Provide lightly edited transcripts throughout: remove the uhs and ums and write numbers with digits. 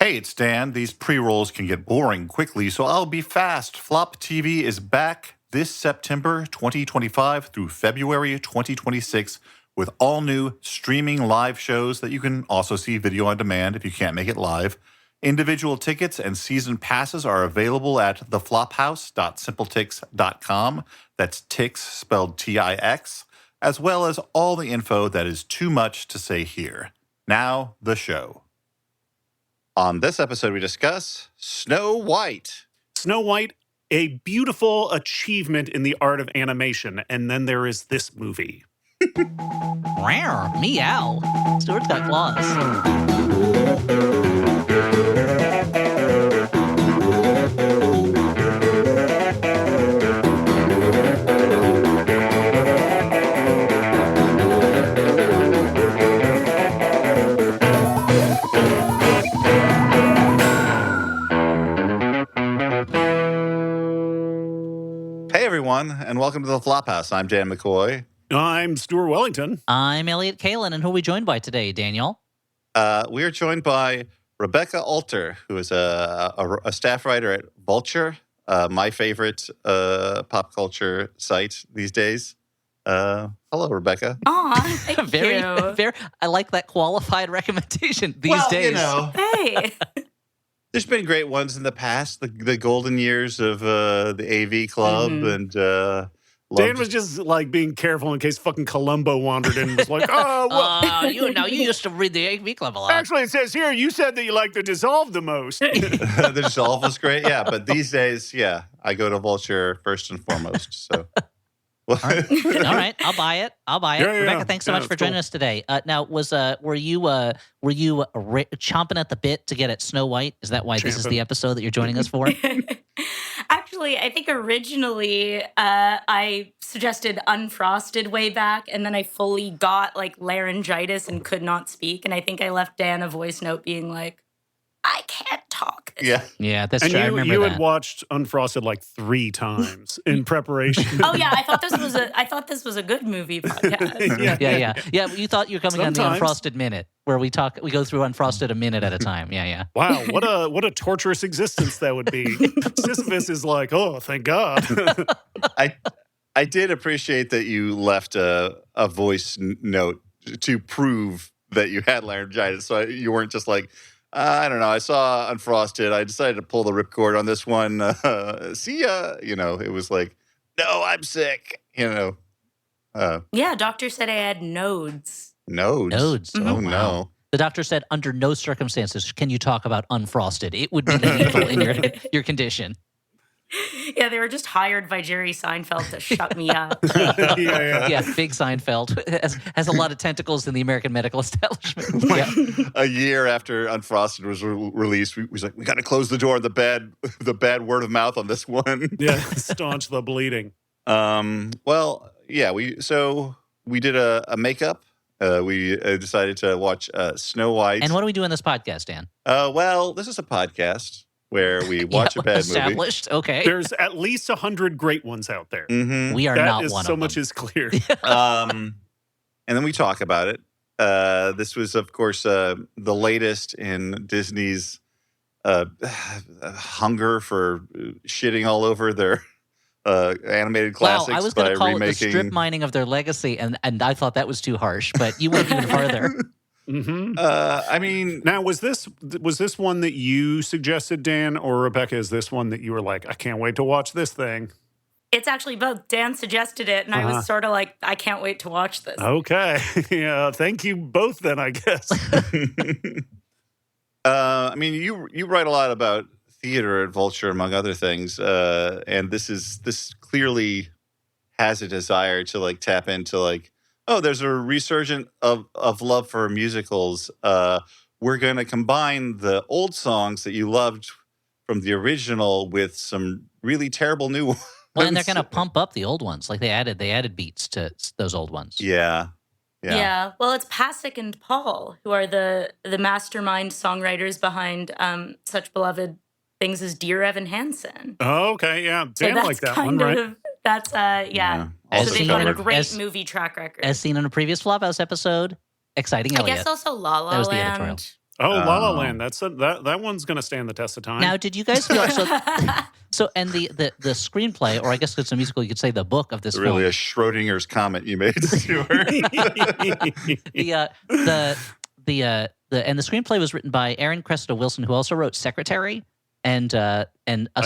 Hey, it's Dan. These pre-rolls can get boring quickly, so I'll be fast. Flop TV is back this September 2025 through February 2026 with all new streaming live shows that you can also see video on demand if you can't make it live. Individual tickets and season passes are available at theflophouse.simpletix.com. That's Tix spelled T-I-X, as well as all the info that is too much to say here. Now, the show. On this episode, we discuss Snow White. Snow White, a beautiful achievement in the art of animation. And then there is this movie. Rare, meow. Stuart's got claws. Hey, everyone, and welcome to the Flophouse. I'm Dan McCoy. I'm Stuart Wellington. I'm Elliot Kalin, and who are we joined by today, Daniel? We are joined by Rebecca Alter, who is a staff writer at Vulture, my favorite pop culture site these days. Hello, Rebecca. Aw, thank you. Very. I like that qualified recommendation these days. You know, Hey. there's been great ones in the past, the golden years of the AV Club, and Dan was just like being careful in case fucking Columbo wandered in and was like, oh, well. You used to read the AV Club a lot. Actually, it says here, you said that you like to dissolve the most. the Dissolve was great, yeah. But these days, yeah, I go to Vulture first and foremost. So, All right, I'll buy it. Yeah, Rebecca, thanks so much for joining us today. Now, were you chomping at the bit to get at Snow White? Is that why this is the episode that you're joining us for? Actually, I think originally I suggested Unfrosted way back, and then I fully got like laryngitis and could not speak. And I think I left Dan a voice note being like, I can't talk. yeah. Yeah, that's And true. I remember you that. had watched Unfrosted like 3 times in preparation. Oh yeah, I thought this was a good movie podcast. Yeah. You thought you were coming on the Sometimes. Unfrosted Minute, where we go through Unfrosted a minute at a time. Yeah. Wow, what a torturous existence that would be. Sisyphus is like, oh, thank God. I did appreciate that you left a voice note to prove that you had laryngitis, so you weren't just like, I don't know, I saw Unfrosted, I decided to pull the ripcord on this one. See ya. You know, it was like, no, I'm sick. You know, Yeah, doctor said I had nodes. nodes. Nodes. Oh, Oh, wow. no. The doctor said, under no circumstances can you talk about Unfrosted. It would be lethal in your condition. Yeah, they were just hired by Jerry Seinfeld to shut me up. yeah. Yeah, big Seinfeld has a lot of tentacles in the American medical establishment. Yeah. A year after Unfrosted was released, we was like, we got to close the door on the bad word of mouth on this one. Yeah, staunch the bleeding. Well, yeah, we did a makeup. We decided to watch Snow White. And what do we do in this podcast, Dan? Well, this is a podcast where we watch a bad movie. Established. Okay. There's at least 100 great ones out there. Mm-hmm. We are That not is one so of much them. is clear. And then we talk about it. This was, of course, the latest in Disney's hunger for shitting all over their animated classics. Wow, I was going by to call remaking... it the strip mining of their legacy, and I thought that was too harsh, but you went even farther. Mm-hmm. I mean, Now, was this one that you suggested, Dan, or Rebecca? Is this one that you were like, I can't wait to watch this thing? It's actually both. Dan suggested it, and I was sort of like, I can't wait to watch this. Okay. Yeah. Thank you both then, I guess. I mean, you write a lot about theater at Vulture, among other things, and this clearly has a desire to like tap into like, oh, there's a resurgence of love for musicals. We're going to combine the old songs that you loved from the original with some really terrible new ones. Well, and they're going to pump up the old ones. Like they added beats to those old ones. Yeah. Well, it's Pasek and Paul who are the mastermind songwriters behind such beloved things as Dear Evan Hansen. Oh, okay. Yeah. So Dan that's like that kind one, right? of that's yeah. Also So they've got a covered. great movie track record. As seen in a previous Flophouse episode, exciting I Elliot. guess also La La That was the editorial. Land. Oh, La La Oh. Land. That one's going to stand the test of time. Now, did you guys feel and the screenplay, or I guess it's a musical, you could say the book of this It's really film, a Schrodinger's comet you made, Stuart. the screenplay was written by Aaron Cressida Wilson, who also wrote Secretary and I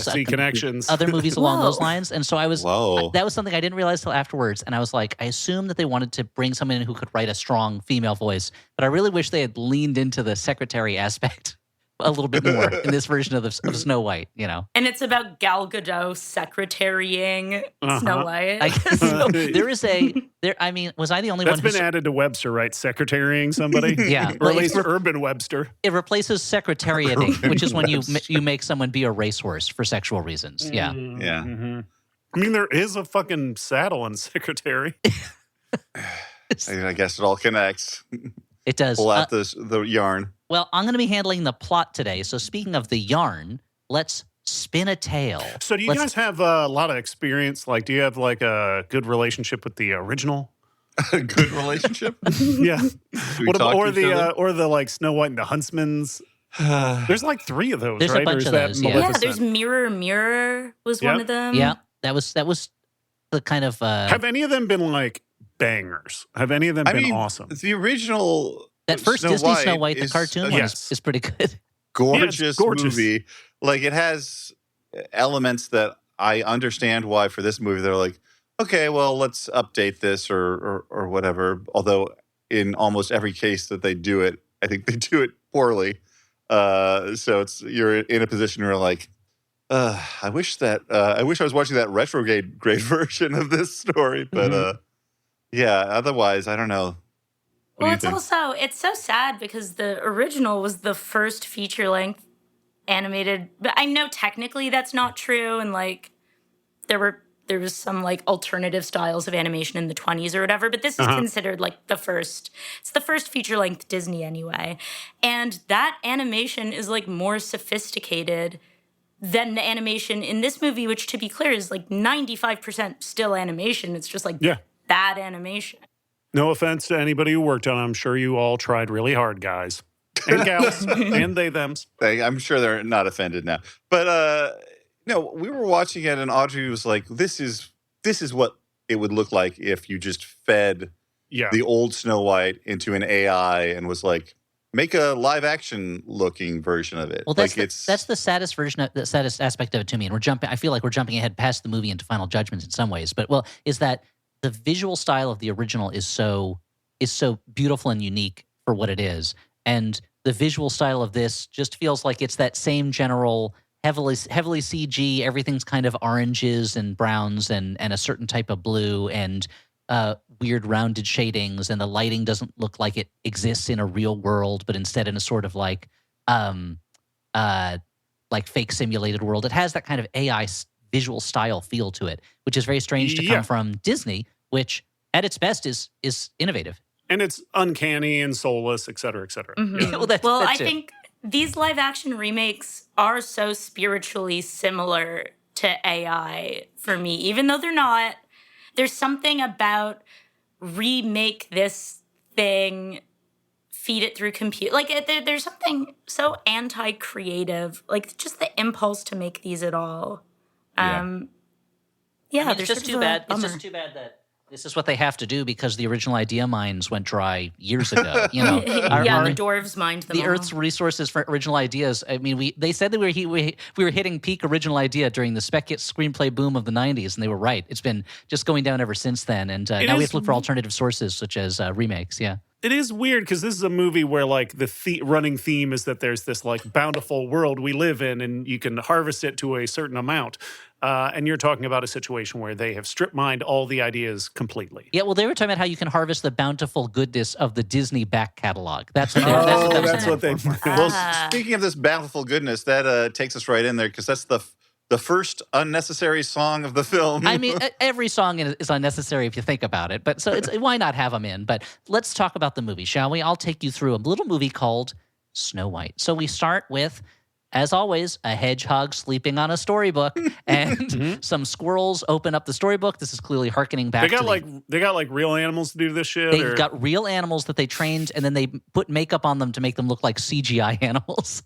see connections. other movies along those Whoa. lines. And so Whoa. that was something I didn't realize till afterwards. And I was like, I assumed that they wanted to bring someone in who could write a strong female voice, but I really wish they had leaned into the secretary aspect a little bit more in this version of Snow White, you know. And it's about Gal Gadot secretarying Uh-huh. Snow White. I guess so. I mean, was I the only That's one been added to Webster, right? Secretarying somebody? Yeah. Or Well, at it's least Urban Webster. it replaces secretariating, which is when you make someone be a racehorse for sexual reasons. Yeah. Yeah. Mhm. I mean, there is a fucking saddle in Secretary. I guess it all connects. It does. Pull out the yarn. Well, I'm going to be handling the plot today. So speaking of the yarn, let's spin a tale. So do you Let's- guys have a lot of experience? Like, do you have like a good relationship with the original? A good relationship. Yeah. Do we What talk about, to each other? or the like Snow White and the Huntsman's? There's like 3 of those, There's a right? bunch or is of that those, yeah. Yeah, Maleficent? there's Mirror Mirror was one Yep. of them. Yeah, that was the kind of Have any of them been like bangers? Have any of them I been mean, awesome? the original that first Snow Disney White Snow White, the is cartoon a one, yes. is pretty good. gorgeous, gorgeous. movie. Like, it has elements that I understand why for this movie they're like, okay, well, let's update this or whatever. Although in almost every case that they do it, I think they do it poorly. So you're in a position where like, I wish I was watching that retrograde grade version of this story, but yeah. Otherwise, I don't know. What do Well, you it's think? it's so sad because the original was the first feature length animated. But I know technically that's not true, and like there was some like alternative styles of animation in the 20s or whatever. But this is considered like the first. It's the first feature length Disney anyway, and that animation is like more sophisticated than the animation in this movie, which to be clear is like 95% still animation. It's just like Yeah. bad animation. No offense to anybody who worked on it. I'm sure you all tried really hard, guys. And gals. And they, thems. I'm sure they're not offended now. But no, we were watching it and Audrey was like, this is what it would look like if you just fed Yeah. the old Snow White into an AI and was like, make a live action looking version of it. Well, like that's the saddest version of the saddest aspect of it to me. And I feel like we're jumping ahead past the movie into Final Judgments in some ways. But is that the visual style of the original is so beautiful and unique for what it is, and the visual style of this just feels like it's that same general heavily CG. Everything's kind of oranges and browns and a certain type of blue and weird rounded shadings, and the lighting doesn't look like it exists in a real world, but instead in a sort of like fake simulated world. It has that kind of AI visual style feel to it, which is very strange to Yeah. come from Disney, which at its best is innovative. And it's uncanny and soulless, et cetera, et cetera. Mhm. Yeah. Well, that I too. think these live action remakes are so spiritually similar to AI for me, even though they're not. There's something about remake this thing, feed it through computer. Like there's something so anti-creative, like just the impulse to make these at all. Yeah, I mean, there's it's just sort too of a bad. It's bummer. just too bad that this is what they have to do because the original idea mines went dry years ago. You know, yeah, the dwarves mined them the all. Earth's resources for original ideas. I mean, they said that we were hitting peak original idea during the screenplay boom of the '90s, and they were right. It's been just going down ever since then, and now we have to look for alternative sources such as remakes. Yeah. It is weird because this is a movie where like the running theme is that there's this like bountiful world we live in and you can harvest it to a certain amount. And you're talking about a situation where they have strip mined all the ideas completely. Yeah, well, they were talking about how you can harvest the bountiful goodness of the Disney back catalog. That's what, That's what they. well, Ah. speaking of this bountiful goodness, that takes us right in there because that's the first unnecessary song of the film. I mean, every song is unnecessary if you think about it. But so why not have them in? But let's talk about the movie, shall we? I'll take you through a little movie called Snow White. So we start with as always, a hedgehog sleeping on a storybook, and some squirrels open up the storybook. This is clearly harkening back. They got like real animals to do this shit. They've got real animals that they trained, and then they put makeup on them to make them look like CGI animals.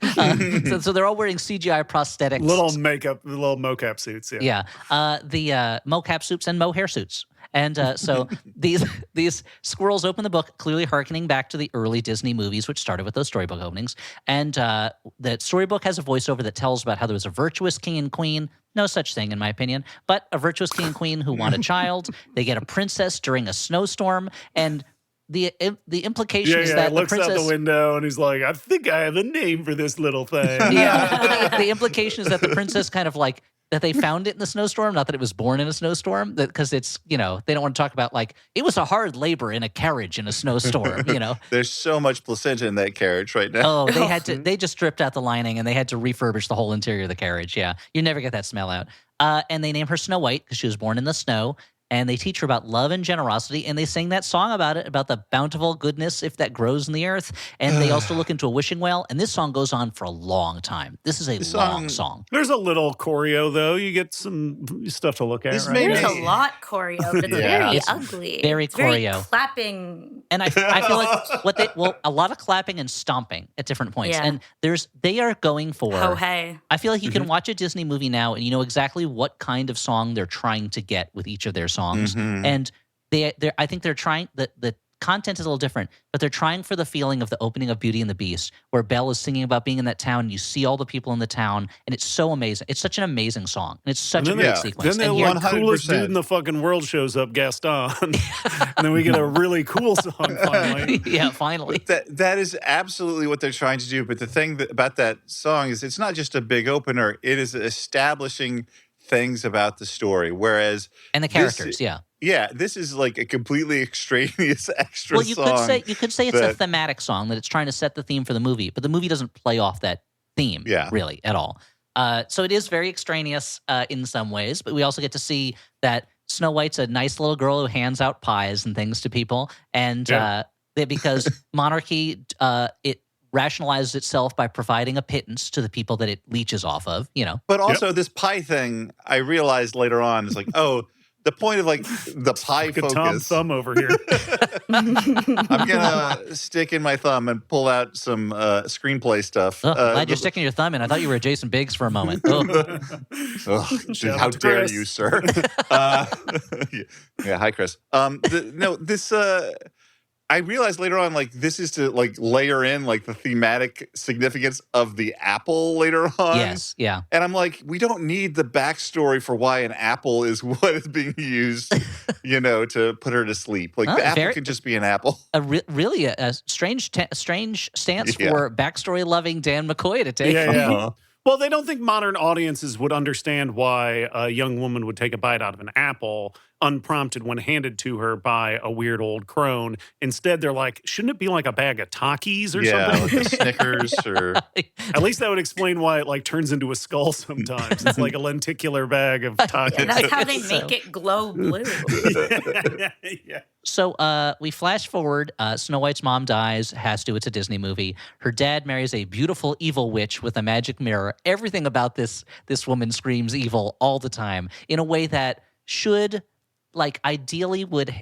So they're all wearing CGI prosthetics, little mocap suits. Yeah. Yeah, the mocap suits and mohair suits. And so these squirrels open the book, clearly harkening back to the early Disney movies, which started with those storybook openings. And the storybook has a voiceover that tells about how there was a virtuous king and queen. No such thing, in my opinion, but a virtuous king and queen who want a child. They get a princess during a snowstorm, and the implication is that looks the princess out the window and he's like, I think I have a name for this little thing. Yeah, the implication is that the princess kind of like that they found it in the snowstorm, not that it was born in a snowstorm, because it's, they don't want to talk about like, it was a hard labor in a carriage in a snowstorm, There's so much placenta in that carriage right now. Oh, they just stripped out the lining and they had to refurbish the whole interior of the carriage. Yeah, you never get that smell out. And they name her Snow White because she was born in the snow. And they teach her about love and generosity, and they sing that song about it, about the bountiful goodness if that grows in the earth. And they also look into a wishing well, and this song goes on for a long time. This is a long song. There's a little choreo, though. You get some stuff to look at, right? There's a lot choreo, but it's very ugly. Very it's choreo. Very clapping. And I feel like a lot of clapping and stomping at different points. Yeah. And they are going for... Oh, hey. I feel like you can watch a Disney movie now, and you know exactly what kind of song they're trying to get with each of their songs. And I think they're trying, the content is a little different, but they're trying for the feeling of the opening of Beauty and the Beast, where Belle is singing about being in that town, and you see all the people in the town, and it's so amazing. It's such an amazing song, and it's such a great sequence. Then the coolest dude in the fucking world shows up, Gaston, and then we get a really cool song finally. Yeah, finally. That is absolutely what they're trying to do, but the thing about that song is it's not just a big opener, it is establishing things about the story, whereas... And the characters, yeah. Yeah, this is like a completely extraneous extra song. Well, you could say it's a thematic song, that it's trying to set the theme for the movie, but the movie doesn't play off that theme, really, at all. So it is very extraneous in some ways, but we also get to see that Snow White's a nice little girl who hands out pies and things to people, and because monarchy, it rationalizes itself by providing a pittance to the people that it leeches off of, But also this pie thing, I realized later on, is like, the point of like the pie focus. Tom Thumb over here. I'm gonna stick in my thumb and pull out some screenplay stuff. Glad you're sticking your thumb in. I thought you were Jason Biggs for a moment. How dare you, sir? Hi, Chris. I realized later on, like, this is to like layer in like the thematic significance of the apple later on. Yes, yeah. And I'm like, we don't need the backstory for why an apple is what is being used, to put her to sleep. Like, the apple can just be an apple. Really a strange stance for backstory-loving Dan McCoy to take. Yeah. Well, they don't think modern audiences would understand why a young woman would take a bite out of an apple unprompted when handed to her by a weird old crone. Instead, they're like, shouldn't it be like a bag of Takis or something? Like a Snickers or... At least that would explain why it like turns into a skull sometimes. It's like a lenticular bag of Takis. Yeah, that's how they make it glow blue. Yeah. So we flash forward. Snow White's mom dies. Has to. It's a Disney movie. Her dad marries a beautiful evil witch with a magic mirror. Everything about this woman screams evil all the time in a way that should, like, ideally would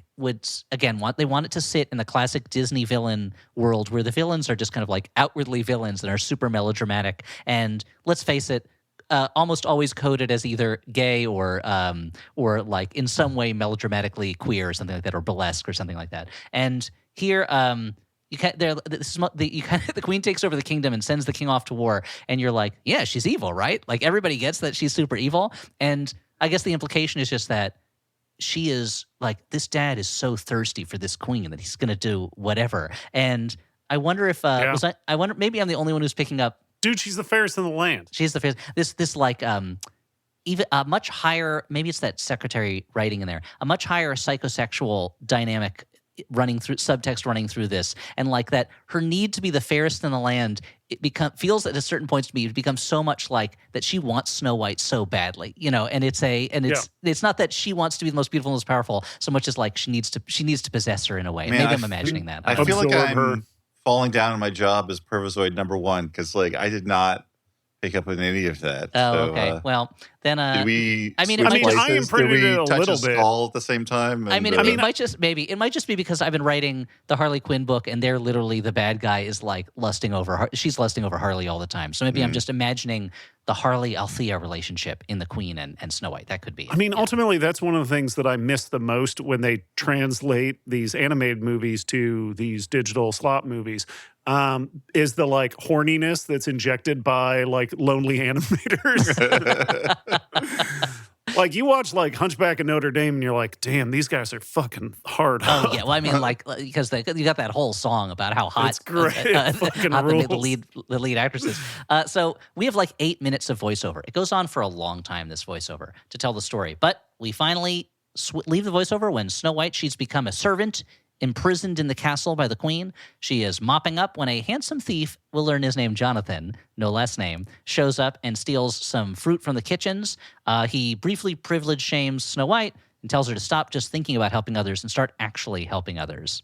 again want it to sit in the classic Disney villain world where the villains are just kind of like outwardly villains and are super melodramatic. And let's face it, almost always coded as either gay or like in some way melodramatically queer or something like that, or burlesque or something like that. And here, the queen takes over the kingdom and sends the king off to war, and you're like, yeah, she's evil, right? Like, everybody gets that she's super evil, and I guess the implication is just that she is like, this dad is so thirsty for this queen that he's going to do whatever. And I wonder if I wonder, maybe I'm the only one who's picking up. Dude, she's the fairest in the land. She's the fairest. This like even a much higher, maybe it's that secretary writing in there, a much higher psychosexual dynamic subtext running through this, and like that her need to be the fairest in the land, it feels at a certain point to me, it becomes so much like that she wants Snow White so badly, and it's not that she wants to be the most beautiful and most powerful so much as like she needs to possess her in a way. Man, maybe I'm imagining that. I feel like I'm falling down on my job as Pervisoid #1 because like I did not pick up on any of that. Oh, So, okay. Well, then did we? I mean, switch it might just- I places? imprinted Did we it a touch little a bit. skull at the same time? I mean, And, it might just be because I've been writing the Harley Quinn book, and they're literally the bad guy is like lusting over her. She's lusting over Harley all the time. So maybe I'm just imagining the Harley Althea relationship in the Queen and Snow White. That could be. I mean, ultimately, that's one of the things that I miss the most when they translate these animated movies to these digital slot movies. Is the like horniness that's injected by like lonely animators. Like you watch like Hunchback of Notre Dame and you're like, damn, these guys are fucking hard. Oh yeah, well I mean like because you got that whole song about how hot It's great. It fucking hot rules. the lead actress is. So we have like 8 minutes of voiceover. It goes on for a long time, this voiceover, to tell the story. But we finally leave the voiceover when Snow White, she's become a servant imprisoned in the castle by the Queen. She is mopping up when a handsome thief, we'll learn his name Jonathan, no last name, shows up and steals some fruit from the kitchens. He briefly privilege shames Snow White and tells her to stop just thinking about helping others and start actually helping others.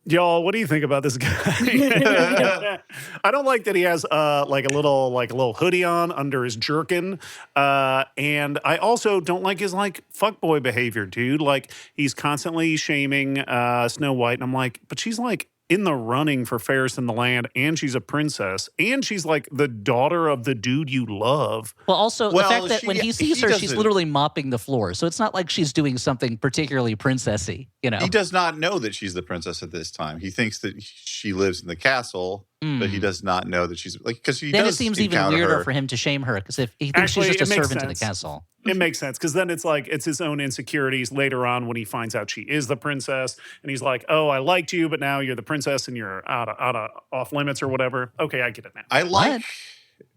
Y'all, what do you think about this guy? I don't like that he has like a little hoodie on under his jerkin, and I also don't like his like fuckboy behavior, dude. Like he's constantly shaming Snow White, and I'm like, but she's like in the running for fairest in the land, and she's a princess, and she's like the daughter of the dude you love. Well, also the Well, fact that when he sees her, she's doesn't- literally mopping the floor, so it's not like she's doing something particularly princessy, you know. He does not know that she's the princess at this time. He thinks that she lives in the castle, but he does not know that she's like because he Then does it seems even encounter weirder her. for him to shame her because if he thinks Actually, she's just a it makes servant to the sense. castle. It makes sense because then it's like it's his own insecurities later on when he finds out she is the princess, and he's like, "Oh, I liked you, but now you're the princess and you're out of off limits or whatever." Okay, I get it now. I like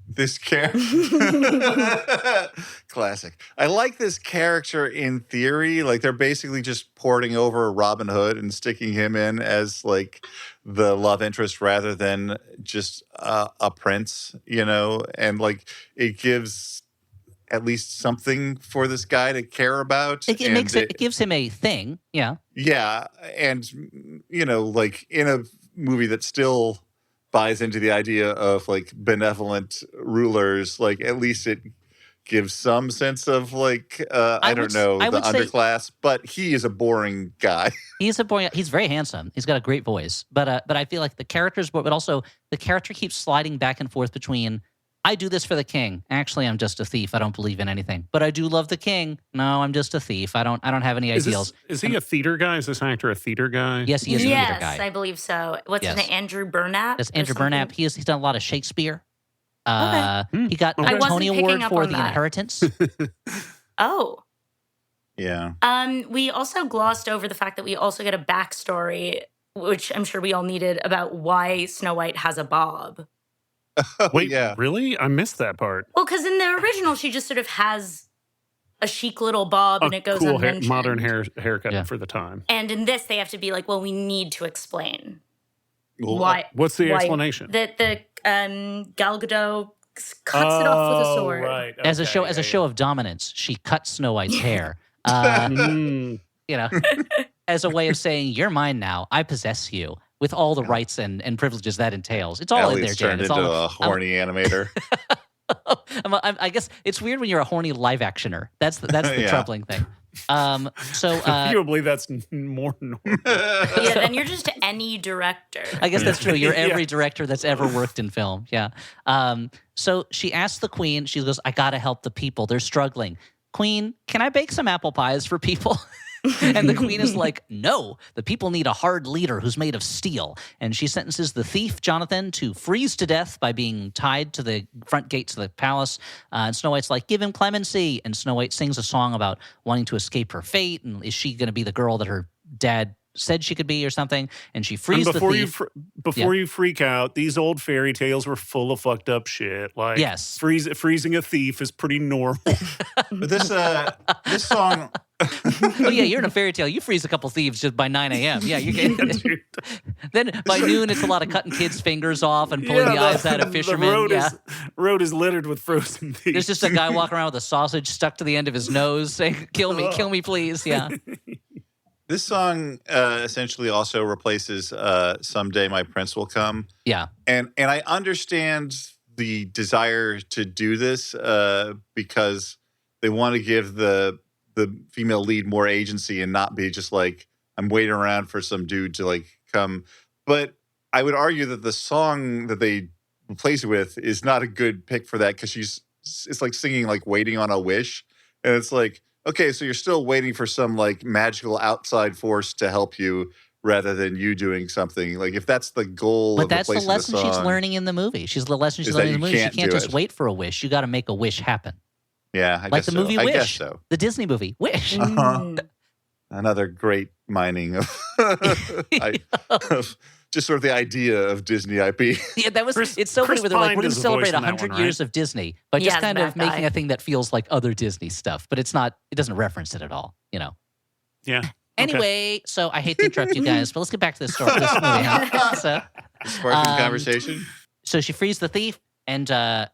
this character. Classic. I like this character in theory. Like they're basically just porting over Robin Hood and sticking him in as like the love interest rather than just a prince, you know? And like it gives at least something for this guy to care about. It makes it gives him a thing, yeah. Yeah, and you know, like in a movie that still buys into the idea of like benevolent rulers, like at least it gives some sense of like I don't know, the would say- underclass. But he is a boring guy. He's a boy. He's very handsome. He's got a great voice, but I feel like the characters, but also the character keeps sliding back and forth between. I do this for the king. Actually, I'm just a thief. I don't believe in anything. But I do love the king. No, I'm just a thief. I don't have any ideals. Is he a theater guy? Is this actor a theater guy? Yes, he is a theater Yes, guy. I believe so. What's his Yes. name? Andrew Burnap? That's or Andrew something? Burnap. He's done a lot of Shakespeare. He got Okay. a I wasn't Tony picking Award up for on The that. Inheritance. Oh. Yeah. We also glossed over the fact that we also get a backstory, which I'm sure we all needed, about why Snow White has a bob. Wait, yeah. really? I missed that part. Well, because in the original, she just sort of has a chic little bob and it goes cool unmentioned. modern haircut Yeah. for the time. And in this, they have to be like, well, we need to explain Well, why. What's the why- explanation? That the Gal Gadot cuts it off with a sword. Right. as a Okay, show yeah, of yeah. dominance, she cut Snow White's hair. Mm. You know, as a way of saying, you're mine now. I possess you with all the rights and privileges that entails. It's all in there, Elliot's Jan. turned It's into all. a horny animator. I guess it's weird when you're a horny live actioner. That's the Yeah. troubling thing. So Arguably, that's more normal. Yeah, then you're just any director. I guess that's true. You're Yeah. every director that's ever worked in film. Yeah. So she asks the queen, she goes, I got to help the people. They're struggling. Queen, can I bake some apple pies for people? And the queen is like, no, the people need a hard leader who's made of steel. And she sentences the thief, Jonathan, to freeze to death by being tied to the front gates of the palace. And Snow White's like, give him clemency. And Snow White sings a song about wanting to escape her fate. And is she going to be the girl that her dad said she could be or something? And she And frees the thief. before you freak out, these old fairy tales were full of fucked up shit. Like, Yes. freezing a thief is pretty normal. But this song. Oh yeah, you're in a fairy tale. You freeze a couple thieves just by 9 a.m. Yeah, you're getting. Then by noon, it's a lot of cutting kids' fingers off and pulling the eyes out of fishermen. The road is littered with frozen thieves. There's just a guy walking around with a sausage stuck to the end of his nose, saying, kill me, please." Yeah, This song essentially also replaces "Someday My Prince Will Come," yeah. and I understand the desire to do this because they want to give the female lead more agency and not be just like, I'm waiting around for some dude to like come. But I would argue that the song that they replace it with is not a good pick for that because it's like singing like Waiting on a Wish. And it's like, okay, so you're still waiting for some like magical outside force to help you rather than you doing something. Like if that's the goal But of that's the replacing lesson she's song, learning in the movie. She's the lesson she's is learning that in the you movie. She can't can't do just it. wait for a wish. You got to make a wish happen. Yeah, I Like guess the so. movie I guess Wish. so. The Disney movie, Wish. Mm. Another great mining of, of just sort of the idea of Disney IP. Yeah, that was. Chris- It's so Chris funny. They're like, Pine we're going does to the voice celebrate in that 100 one, years of Disney, but Yeah, just kind the of bad making guy. a thing that feels like other Disney stuff. But it's not. It doesn't reference it at all. You know. Yeah. Anyway, so I hate to interrupt you guys, but let's get back to this story. This movie. Huh? Sparking Um, conversation. So she frees the thief, and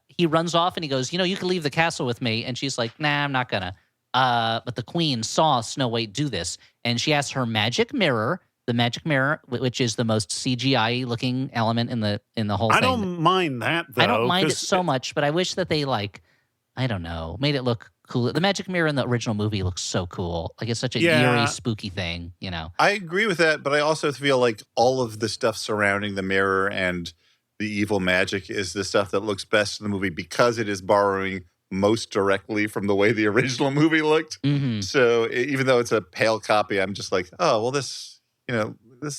he runs off, and he goes, you can leave the castle with me. And she's like, nah, I'm not gonna. But the queen saw Snow White do this, and she asks her magic mirror, the magic mirror, which is the most CGI looking element in the whole I thing. don't mind that though. I don't mind it 'cause so much, but I wish that they I don't know, made it look cool. The magic mirror in the original movie looks so cool. Like it's such a Yeah. eerie, spooky thing, you know. I agree with that, but I also feel like all of the stuff surrounding the mirror and the evil magic is the stuff that looks best in the movie because it is borrowing most directly from the way the original movie looked. Hmm. So even though it's a pale copy, I'm just like, oh, well, this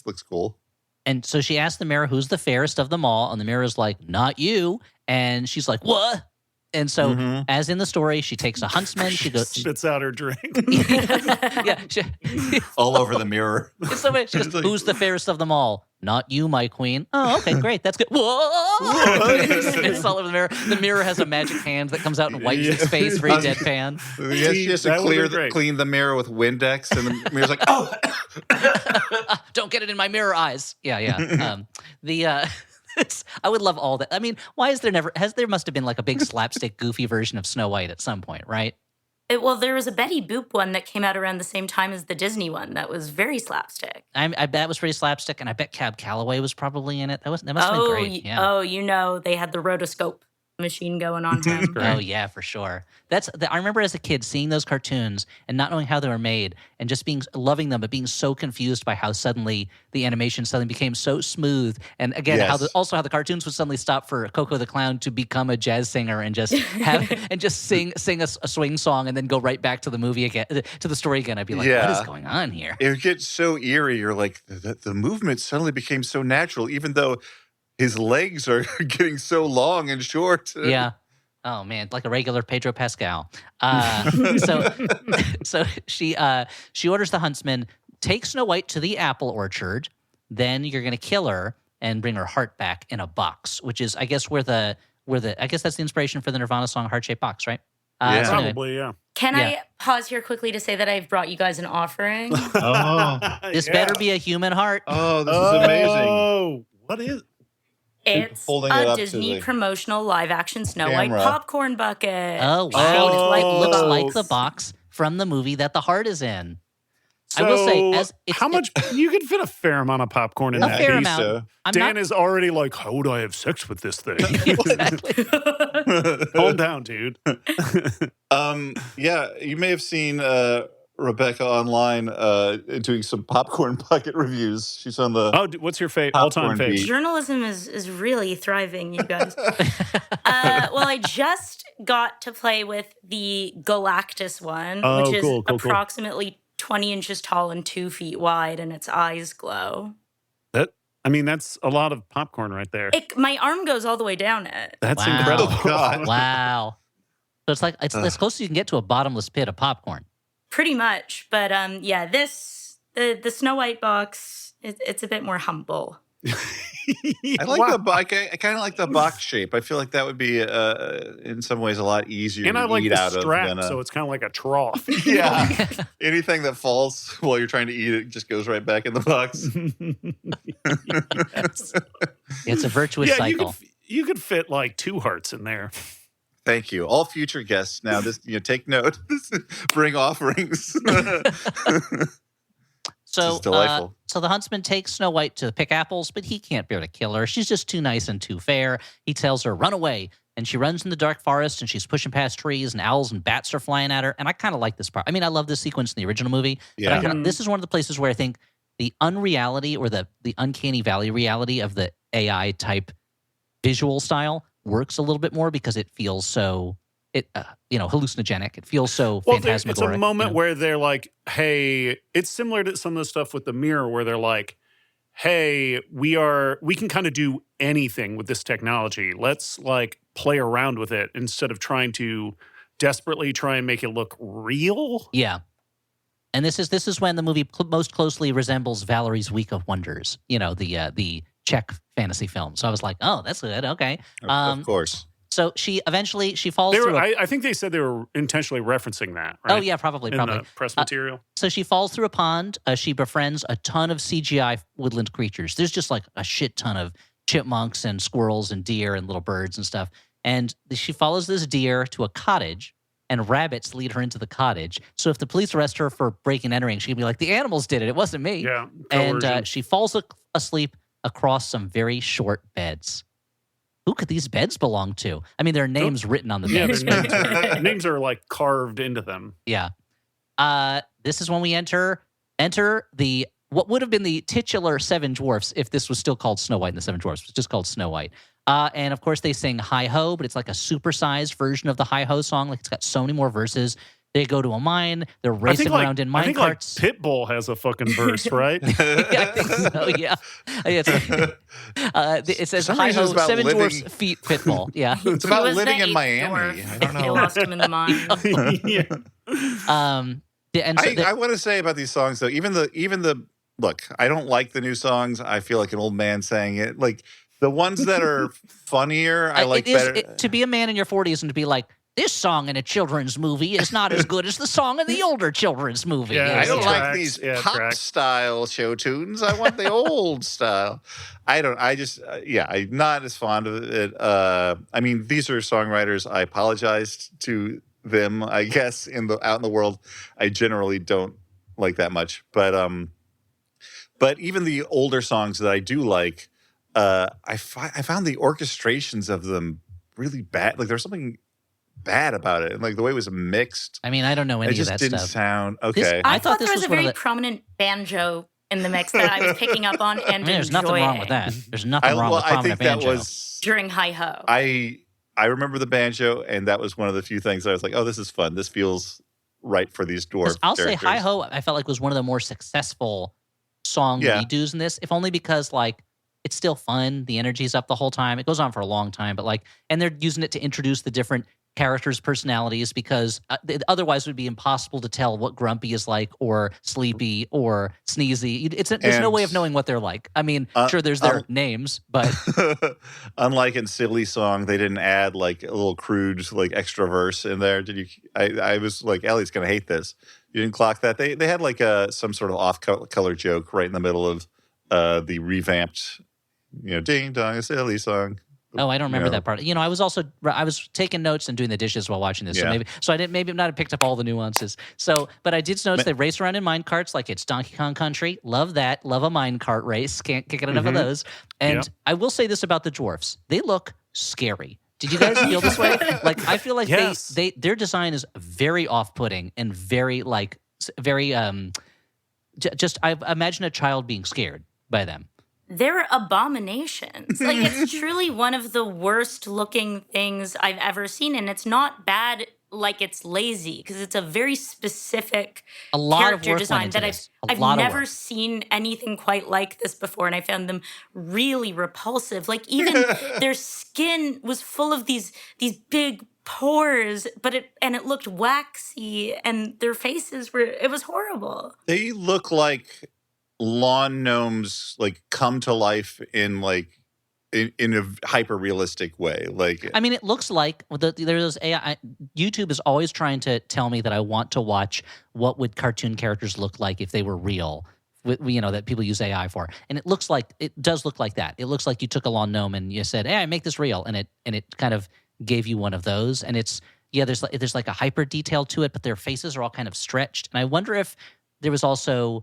looks cool. And so she asked the mirror, who's the fairest of them all? And the mirror's like, not you. And she's like, what? And so, Mhm. as in the story, she takes a huntsman. She goes, spits out her drink. yeah, All over the mirror. it's so weird. She goes, It's like- who's the fairest of them all? Not you, my queen. Oh, okay, great. That's good. Whoa! Spits all over the mirror. The mirror has a magic hand that comes out and wipes its face very deadpan. Yes, she has to That would've been great. clean the mirror with Windex, and the mirror's like, oh. Don't get it in my mirror eyes. Yeah. I would love all that. I mean, why is there there must have been like a big slapstick goofy version of Snow White at some point, right? Well, there was a Betty Boop one that came out around the same time as the Disney one that was very slapstick. I bet it was pretty slapstick, and I bet Cab Calloway was probably in it. That must have been great. Yeah. They had the rotoscope machine going on him. Oh yeah, for sure. I remember as a kid seeing those cartoons and not knowing how they were made, and just loving them, but being so confused by how suddenly the animation suddenly became so smooth. And again, how Yes. the cartoons would suddenly stop for Coco the Clown to become a jazz singer and just sing a swing song, and then go right back to the movie again, to the story again. I'd be like, what is Yeah. going on here? It gets so eerie. You're like, the movement suddenly became so natural, even though his legs are getting so long and short. Yeah. Oh man, like a regular Pedro Pascal. So she orders the huntsman, take Snow White to the apple orchard. Then you're gonna kill her and bring her heart back in a box, which is, I guess, I guess that's the inspiration for the Nirvana song "Heart Shaped Box," right? Yeah. So anyway, Probably, yeah. Can Yeah. I pause here quickly to say that I've brought you guys an offering? Oh, this better be a human heart. oh, this is amazing. Oh, what is? It's Holding it a up to Disney the promotional live-action Snow White camera. popcorn bucket. Oh Shaped wow! like It looks the like box. the box from the movie that the heart is in. So, I will say, how much you could fit a fair amount of popcorn in A that. fair I think amount. so. I'm Dan not is already like, how would I have sex with this thing? exactly. Calm down, dude. Yeah, you may have seen Rebecca online doing some popcorn bucket reviews. She's on the Oh, what's your all-time Popcorn fave? beat. Journalism is really thriving, you guys. Well, I just got to play with the Galactus one, Oh, which is cool. approximately 20 inches tall and 2 feet wide, and its eyes glow. That's a lot of popcorn right there. My arm goes all the way down it. That's Wow. incredible. Oh, God. Wow. So it's as close as you can get to a bottomless pit of popcorn. Pretty much. But yeah, the Snow White box, it's a bit more humble. I like I kind of like the box shape. I feel like that would be in some ways a lot easier And I to like eat the out strap, of than so it's kind of like a trough. yeah. Anything that falls while you're trying to eat it just goes right back in the box. Yes. It's a virtuous Yeah, cycle. you could fit like 2 hearts in there. Thank you. All future guests now, take note. Bring offerings. This is delightful. So the huntsman takes Snow White to pick apples, but he can't bear to kill her. She's just too nice and too fair. He tells her, run away. And she runs in the dark forest, and she's pushing past trees, and owls and bats are flying at her. And I kind of like this part. I mean, I love this sequence in the original movie. Yeah. But this is one of the places where I think the unreality or the uncanny valley reality of the AI type visual style works a little bit more because it feels so hallucinogenic. It feels so phantasmagoric. It's a moment where they're like, hey, it's similar to some of the stuff with the mirror where they're like, hey, we can kind of do anything with this technology. Let's like play around with it instead of trying to desperately try and make it look real. Yeah. And this is when the movie most closely resembles Valerie's Week of Wonders, the Czech fantasy film. So I was like, oh, that's good. Okay. Of course. So she falls through. I think they said they were intentionally referencing that. Right? Oh yeah, probably. In the press material. So she falls through a pond. She befriends a ton of CGI woodland creatures. There's just like a shit ton of chipmunks and squirrels and deer and little birds and stuff. And she follows this deer to a cottage, and rabbits lead her into the cottage. So if the police arrest her for breaking and entering, she can be like, the animals did it. It wasn't me. Yeah. And she falls asleep across some very short beds. Who could these beds belong to? I mean, there are names written on the beds. Their names are like carved into them. Yeah. This is when we enter the what would have been the titular Seven Dwarfs if this was still called Snow White and the Seven Dwarfs. It's just called Snow White. And of course they sing Hi Ho, but it's like a supersized version of the Hi Ho song. Like it's got so many more verses. They go to a mine. They're racing around in mine carts. Like Pitbull has a fucking verse, right? Yeah, I think so. Yeah, it says Hi Ho, Seven Dwarfs feet Pitbull. Yeah, it's about living in Miami. I don't know. They lost him in the mine. I want to say about these songs though, even the look, I don't like the new songs. I feel like an old man saying it. Like the ones that are funnier, I like better. To be a man in your 40s and to be like, this song in a children's movie is not as good as the song in the older children's movie. Yeah, I don't like these pop style show tunes. I want the old style. I'm not as fond of it. I mean, these are songwriters. I apologize to them, I guess, out in the world. I generally don't like that much. But even the older songs that I do like, I found the orchestrations of them really bad. Like there's something bad about it, and like the way it was mixed. I mean, I don't know any of that stuff. It just didn't sound okay. I thought there was a very prominent banjo in the mix that I was picking up on and there's nothing wrong with that. There's nothing wrong with prominent banjo. I think that was during Hi Ho. I remember the banjo, and that was one of the few things I was like, oh, this is fun. This feels right for these dwarf I'll characters. say Hi Ho, I felt like was one of the more successful song redos in this, if only because like it's still fun. The energy's up the whole time. It goes on for a long time, but like, and they're using it to introduce the different characters' personalities because otherwise it would be impossible to tell what Grumpy is like or Sleepy or Sneezy. There's no way of knowing what they're like. I mean, sure, there's their names, but unlike in Sibley Song, they didn't add like a little crude like extra verse in there. Did you? I was like, Ellie's gonna hate this. You didn't clock that. They had like some sort of off-color joke right in the middle of the revamped, Ding Dong, a Silly Song. Oh, I don't remember that part. I was taking notes and doing the dishes while watching this. Yeah. So I didn't maybe not have picked up all the nuances. So, but I did notice they race around in mine carts like it's Donkey Kong Country. Love that. Love a mine cart race. Can't get enough of those. And I will say this about the dwarfs: they look scary. Did you guys feel this way? Like I feel like their design is very off-putting and very just I imagine a child being scared by them. They're abominations. Like it's truly one of the worst looking things I've ever seen, and it's not bad. Like it's lazy because it's a very specific character design that I've never seen anything quite like this before, and I found them really repulsive. Like even their skin was full of these big pores, but it looked waxy, and their faces it was horrible. They look like lawn gnomes like come to life in a hyper realistic way. Like I mean, it looks like there's AI. YouTube is always trying to tell me that I want to watch what would cartoon characters look like if they were real. That people use AI for, and it does look like that. It looks like you took a lawn gnome and you said, "Hey, I make this real," and it kind of gave you one of those. And there's like a hyper detail to it, but their faces are all kind of stretched. And I wonder if there was also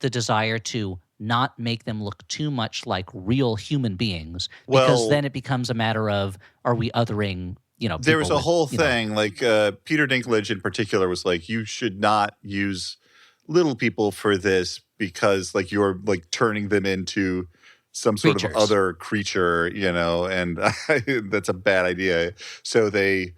the desire to not make them look too much like real human beings, because Well, then it becomes a matter of, are we othering, there was people a with, whole thing like Peter Dinklage in particular was like, you should not use little people for this because like you're like turning them into some sort of creatures. other creature, and that's a bad idea. So they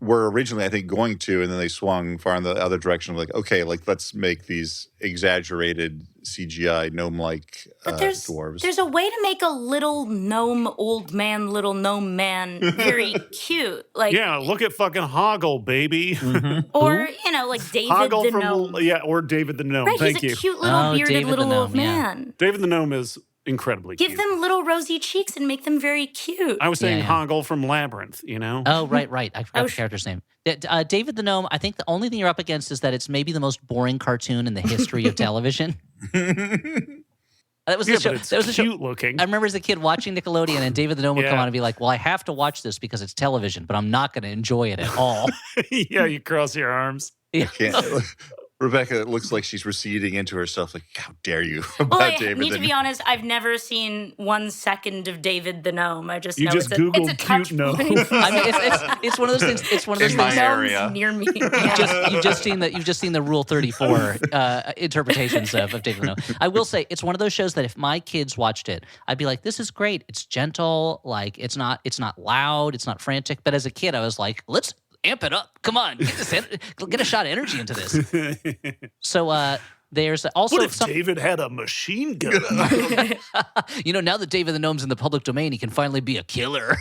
were originally, I think, going to, and then they swung far in the other direction. Like, okay, like let's make these exaggerated CGI gnome-like But dwarves. there's a way to make a little gnome old man, little gnome man very cute. Like Yeah, look at fucking Hoggle, baby. or like David Hoggle the from gnome. or David the Gnome. Right, Thank he's you. a cute little Oh, bearded David the little old gnome, yeah. man. David the Gnome is incredibly Give cute. them little rosy cheeks and make them very cute. I was saying Yeah. Hoggle from Labyrinth, Oh, right. I forgot Oh, the character's name. David the Gnome, I think the only thing you're up against is that it's maybe the most boring cartoon in the history of television. That was Yeah, the show. but it's That was the show. cute looking. I remember as a kid watching Nickelodeon, and David the Gnome would come Yeah. on and be like, "Well, I have to watch this because it's television, but I'm not going to enjoy it at all." Yeah, you cross your arms. Yeah. Can't, Rebecca, it looks like she's receding into herself. Like, how dare you? About Well, I David need the to be honest. I've never seen 1 second of David the Gnome. I just You know just it's a Googled touch cute gnome. point. I mean, it's one of those things. It's one of those In my things. area. Gnomes near me. You've just seen the Rule 34 interpretations of David the Gnome. I will say it's one of those shows that if my kids watched it, I'd be like, "This is great. It's gentle. Like it's not loud. It's not frantic." But as a kid, I was like, "Let's amp it up. Come on, get a shot of energy into this." So there's also What if David had a machine gun? now that David the Gnome's in the public domain, he can finally be a killer.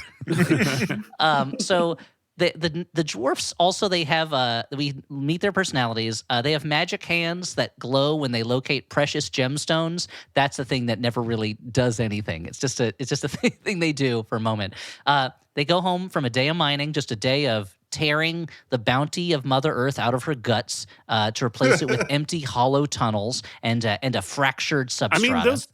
So the dwarfs also, they have we meet their personalities. They have magic hands that glow when they locate precious gemstones. That's the thing that never really does anything. It's just a thing they do for a moment. They go home from a day of mining, just a day of tearing the bounty of Mother Earth out of her guts to replace it with empty, hollow tunnels and a fractured I substrata.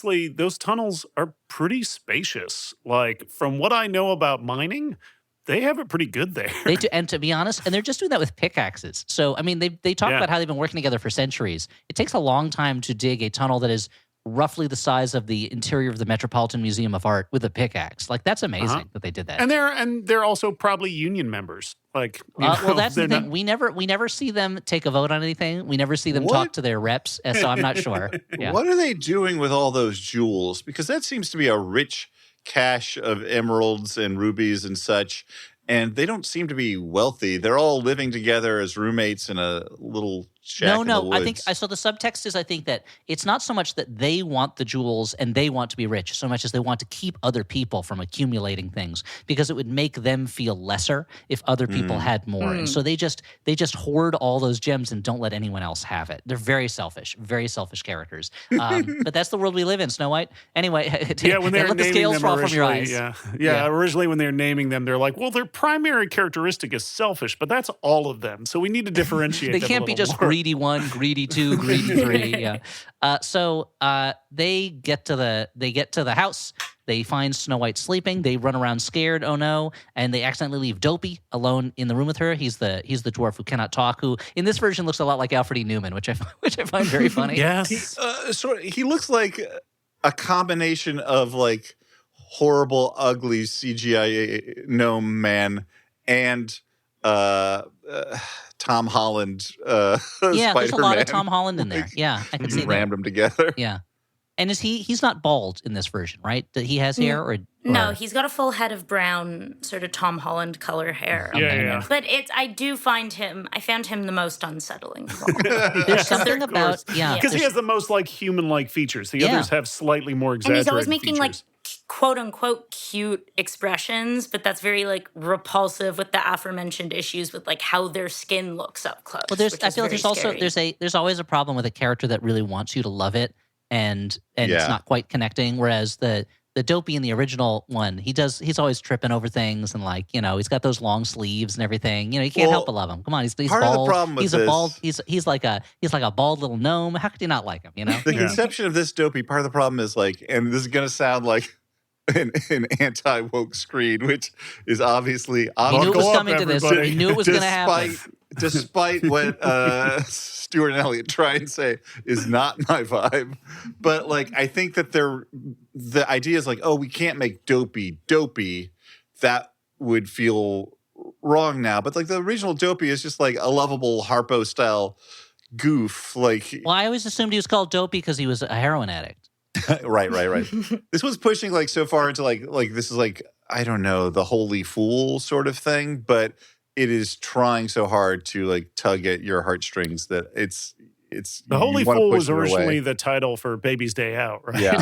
mean, those tunnels are pretty spacious. Like, from what I know about mining, they have it pretty good there. They do, and to be honest, and they're just doing that with pickaxes. So, I mean, they talk Yeah. about how they've been working together for centuries. It takes a long time to dig a tunnel that is roughly the size of the interior of the Metropolitan Museum of Art with a pickaxe. Like, that's amazing that they did that. And they're also probably union members. Like, Well, that's the they're thing. not- We never see them take a vote on anything. We never see them What? talk to their reps. So I'm not sure. Yeah. What are they doing with all those jewels? Because that seems to be a rich cache of emeralds and rubies and such. And they don't seem to be wealthy. They're all living together as roommates in a little shack in the No. woods. I think so. The subtext is, I think that it's not so much that they want the jewels and they want to be rich, so much as they want to keep other people from accumulating things, because it would make them feel lesser if other people had more. And so they just hoard all those gems and don't let anyone else have it. They're very selfish characters. But that's the world we live in, Snow White. Anyway, Yeah, when they're let the naming scales them fall from your originally, eyes. yeah. Originally, when they're naming them, they're like, well, their primary characteristic is selfish, but that's all of them. So we need to differentiate. They them a can't be little just more. greedy 1, greedy 2, greedy 3. Yeah. So they get to the house. They find Snow White sleeping. They run around scared. Oh no! And they accidentally leave Dopey alone in the room with her. He's the dwarf who cannot talk. Who in this version looks a lot like Alfred E. Newman, which I find very funny. Yes. He looks like a combination of like horrible, ugly CGI gnome man and Tom Holland. Yeah, there's a lot of Spider-Man. Tom Holland in there. Yeah, I can see Just that. rammed them together. Yeah. And he's not bald in this version, right? He has hair or No, he's got a full head of brown, sort of Tom Holland color hair. Yeah. But I found him the most unsettling. There's something of about course. yeah. Because he there's- has the most like human-like features. The Yeah. others have slightly more And exaggerated he's always making like features. quote unquote cute expressions, but that's very like repulsive with the aforementioned issues with like how their skin looks up close. Well, which I is feel like very there's also scary. there's always a problem with a character that really wants you to love it and it's Yeah. not quite connecting. Whereas the Dopey in the original one, he's always tripping over things and like he's got those long sleeves and everything. You can't help but love him. Come on, he's part of the bald. problem with he's a this- bald. He's like a bald little gnome. How could you not like him? The Yeah. conception of this Dopey, part of the problem is like, and this is going to sound like an anti-woke screed, which is obviously He knew it Buckle was up, coming to this. everybody. He knew it was going to happen. despite despite what Stuart and Elliot try and say is not my vibe. But like, I think that the idea is like, oh, we can't make Dopey dopey. That would feel wrong now. But like the original Dopey is just like a lovable Harpo style goof. Like, Well, I always assumed he was called Dopey because he was a heroin addict. right. This was pushing like so far into like this is like, I don't know, the holy fool sort of thing, but it is trying so hard to like tug at your heartstrings that it's The you Holy wanna Fool push was it away. originally the title for Baby's Day Out, right? Yeah.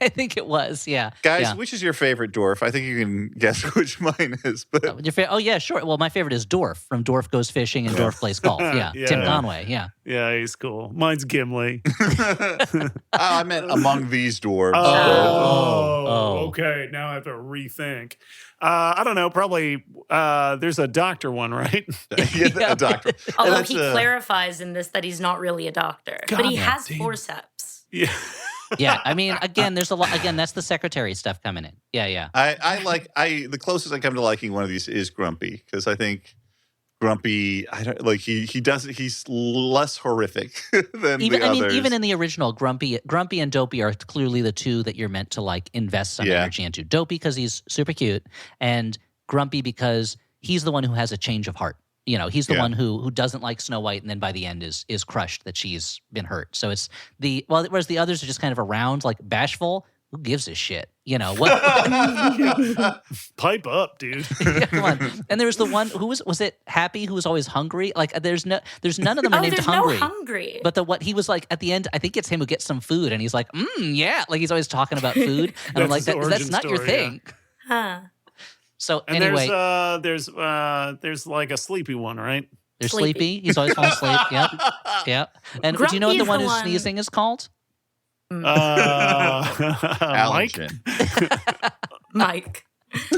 I think it was. Yeah. Guys, Yeah. which is your favorite dwarf? I think you can guess which mine is. But Oh yeah, sure. Well, my favorite is Dorf from Dorf Goes Fishing and Dorf Plays Golf. Yeah, Yeah. Tim Conway. Yeah. Yeah, he's cool. Mine's Gimli. I meant among these dwarves. Oh. Okay. Now I have to rethink. I don't know. Probably there's a doctor one, right? Yeah, a doctor. Although that's, he clarifies in this that he's not really a doctor, but God he has damn. forceps. Yeah. Yeah. I mean, again, there's a lot. Again, that's the secretary stuff coming in. Yeah. I like the closest I come to liking one of these is Grumpy, because I think Grumpy, I don't like he's less horrific than Even the I mean, others. even in the original, Grumpy and Dopey are clearly the two that you're meant to like invest some Yeah. energy into. Dopey because he's super cute, and Grumpy because he's the one who has a change of heart. You know, he's the Yeah. one who doesn't like Snow White, and then by the end is crushed that she's been hurt. So it's whereas the others are just kind of around, like Bashful. Who gives a shit? You know what? Pipe up, dude. Yeah, come on. And there was the one who was it Happy who was always hungry? Like there's none of them are Oh, named there's Hungry. no hungry. But what he was like at the end, I think it's him who gets some food, and he's like, yeah, like he's always talking about food, and I'm like, That's his that's origin not your story, yeah. thing. Huh. So And anyway, there's like a sleepy one, right? they're Sleepy. sleepy. He's always falling asleep. Yep. And do you know what Grumpy the is one the who's one- sneezing is called? Mike. Allergen. Mike.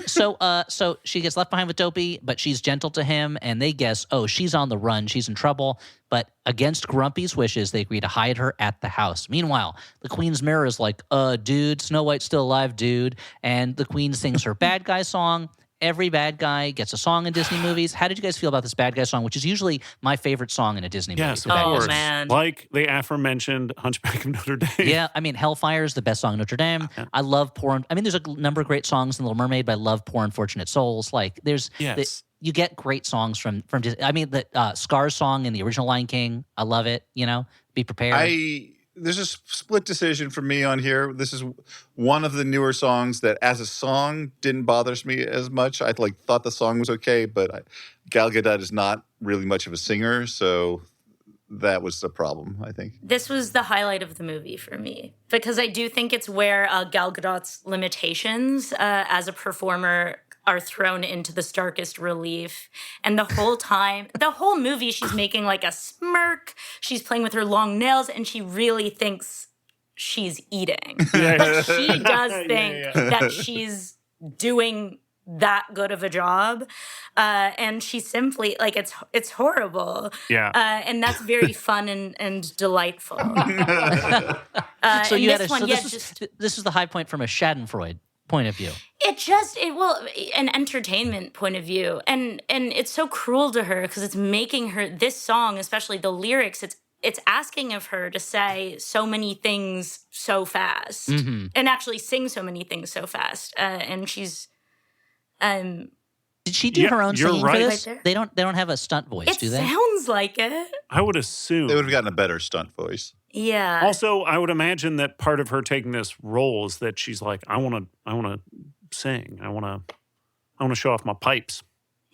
So she gets left behind with Dopey, but she's gentle to him, and they guess, oh, she's on the run, she's in trouble. But against Grumpy's wishes, they agree to hide her at the house. Meanwhile, the Queen's mirror is like, dude, Snow White's still alive, dude. And the Queen sings her bad guy song. Every bad guy gets a song in Disney movies. How did you guys feel about this bad guy song, which is usually my favorite song in a Disney movie? Yes, the of bad guy Oh, course. song. man. Like the aforementioned Hunchback of Notre Dame. Yeah, I mean, Hellfire is the best song in Notre Dame. Yeah. I love Poor. I mean, there's a number of great songs in Little Mermaid, but I love Poor Unfortunate Souls. Like, Yes. you get great songs from Disney. I mean, the Scar's song in the original Lion King. I love it. You know, be prepared. There's a split decision for me on here. This is one of the newer songs that, as a song, didn't bother me as much. I thought the song was okay, but Gal Gadot is not really much of a singer, so that was the problem, I think. This was the highlight of the movie for me because I do think it's where Gal Gadot's limitations as a performer are thrown into the starkest relief. And the whole movie, she's making like a smirk. She's playing with her long nails, and she really thinks she's eating. Like she does think that she's doing that good of a job, and she simply like it's horrible. Yeah. And that's very fun and delightful. so and you had this a, one, so yeah, this is the high point from a Schadenfreude point of view. an entertainment point of view, and it's so cruel to her because it's making her, this song, especially the lyrics, it's asking of her to say so many things so fast Mm-hmm. and actually sing so many things so fast, and she's Did she do Yeah, her own you're singing right. for this? Right there. They don't have a stunt voice, it do they? sounds like it. I would assume. They would have gotten a better stunt voice. Yeah. Also, I would imagine that part of her taking this role is that she's like, I want to sing. I want to show off my pipes.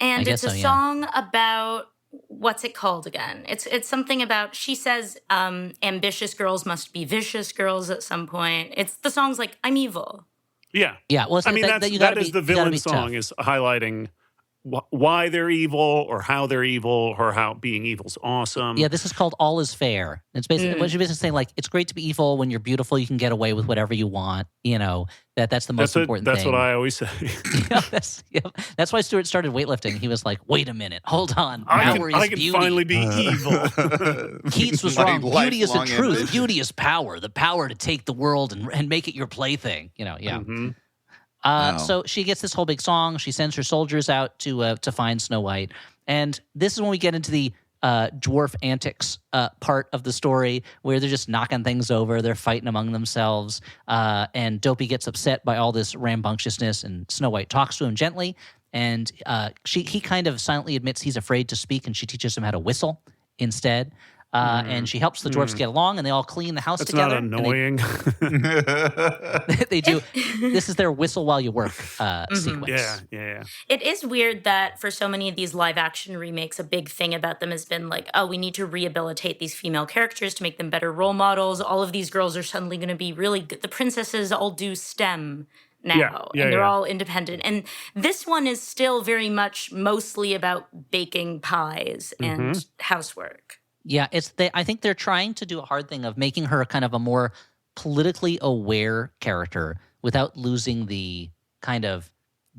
And guess it's a so, yeah. song about, what's it called again? It's something about, she says, ambitious girls must be vicious girls at some point. The song's like, I'm evil. Yeah. Yeah, well, I mean, that that gotta is be- the you gotta villain be song tough. is highlighting why they're evil or how they're evil or how being evil's awesome. Yeah, this is called All Is Fair. It's basically what she's basically saying, like, it's great to be evil. When you're beautiful, you can get away with whatever you want. You know, that's the most important That's thing. what I always say. That's why Stuart started weightlifting. He was like, wait a minute, hold on. I Power can is beauty. finally be evil. Keats was My wrong. Beauty is the lifelong truth. ambition. Beauty is power. The power to take the world and make it your plaything. You know, yeah. Mhm. Wow. So she gets this whole big song. She sends her soldiers out to find Snow White, and this is when we get into the dwarf antics part of the story where they're just knocking things over, they're fighting among themselves, and Dopey gets upset by all this rambunctiousness, and Snow White talks to him gently, and he kind of silently admits he's afraid to speak, and she teaches him how to whistle instead. And she helps the dwarves get along, and they all clean the house That's together. not annoying. They do. This is their whistle while you work sequence. Yeah. It is weird that for so many of these live action remakes, a big thing about them has been like, oh, we need to rehabilitate these female characters to make them better role models. All of these girls are suddenly going to be really good. The princesses all do STEM now, and they're all independent. And this one is still very much mostly about baking pies and housework. Yeah, I think they're trying to do a hard thing of making her kind of a more politically aware character without losing the kind of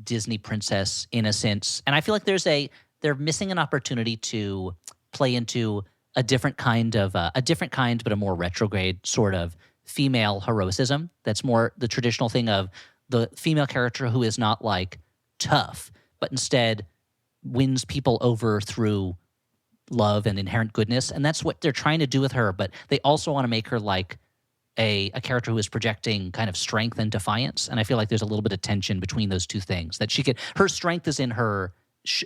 Disney princess innocence. And I feel like they're missing an opportunity to play into a different kind but a more retrograde sort of female heroicism. That's more the traditional thing of the female character who is not like tough, but instead wins people over through love and inherent goodness, and that's what they're trying to do with her. But they also want to make her like a character who is projecting kind of strength and defiance. And I feel like there's a little bit of tension between those two things. That her strength is in her.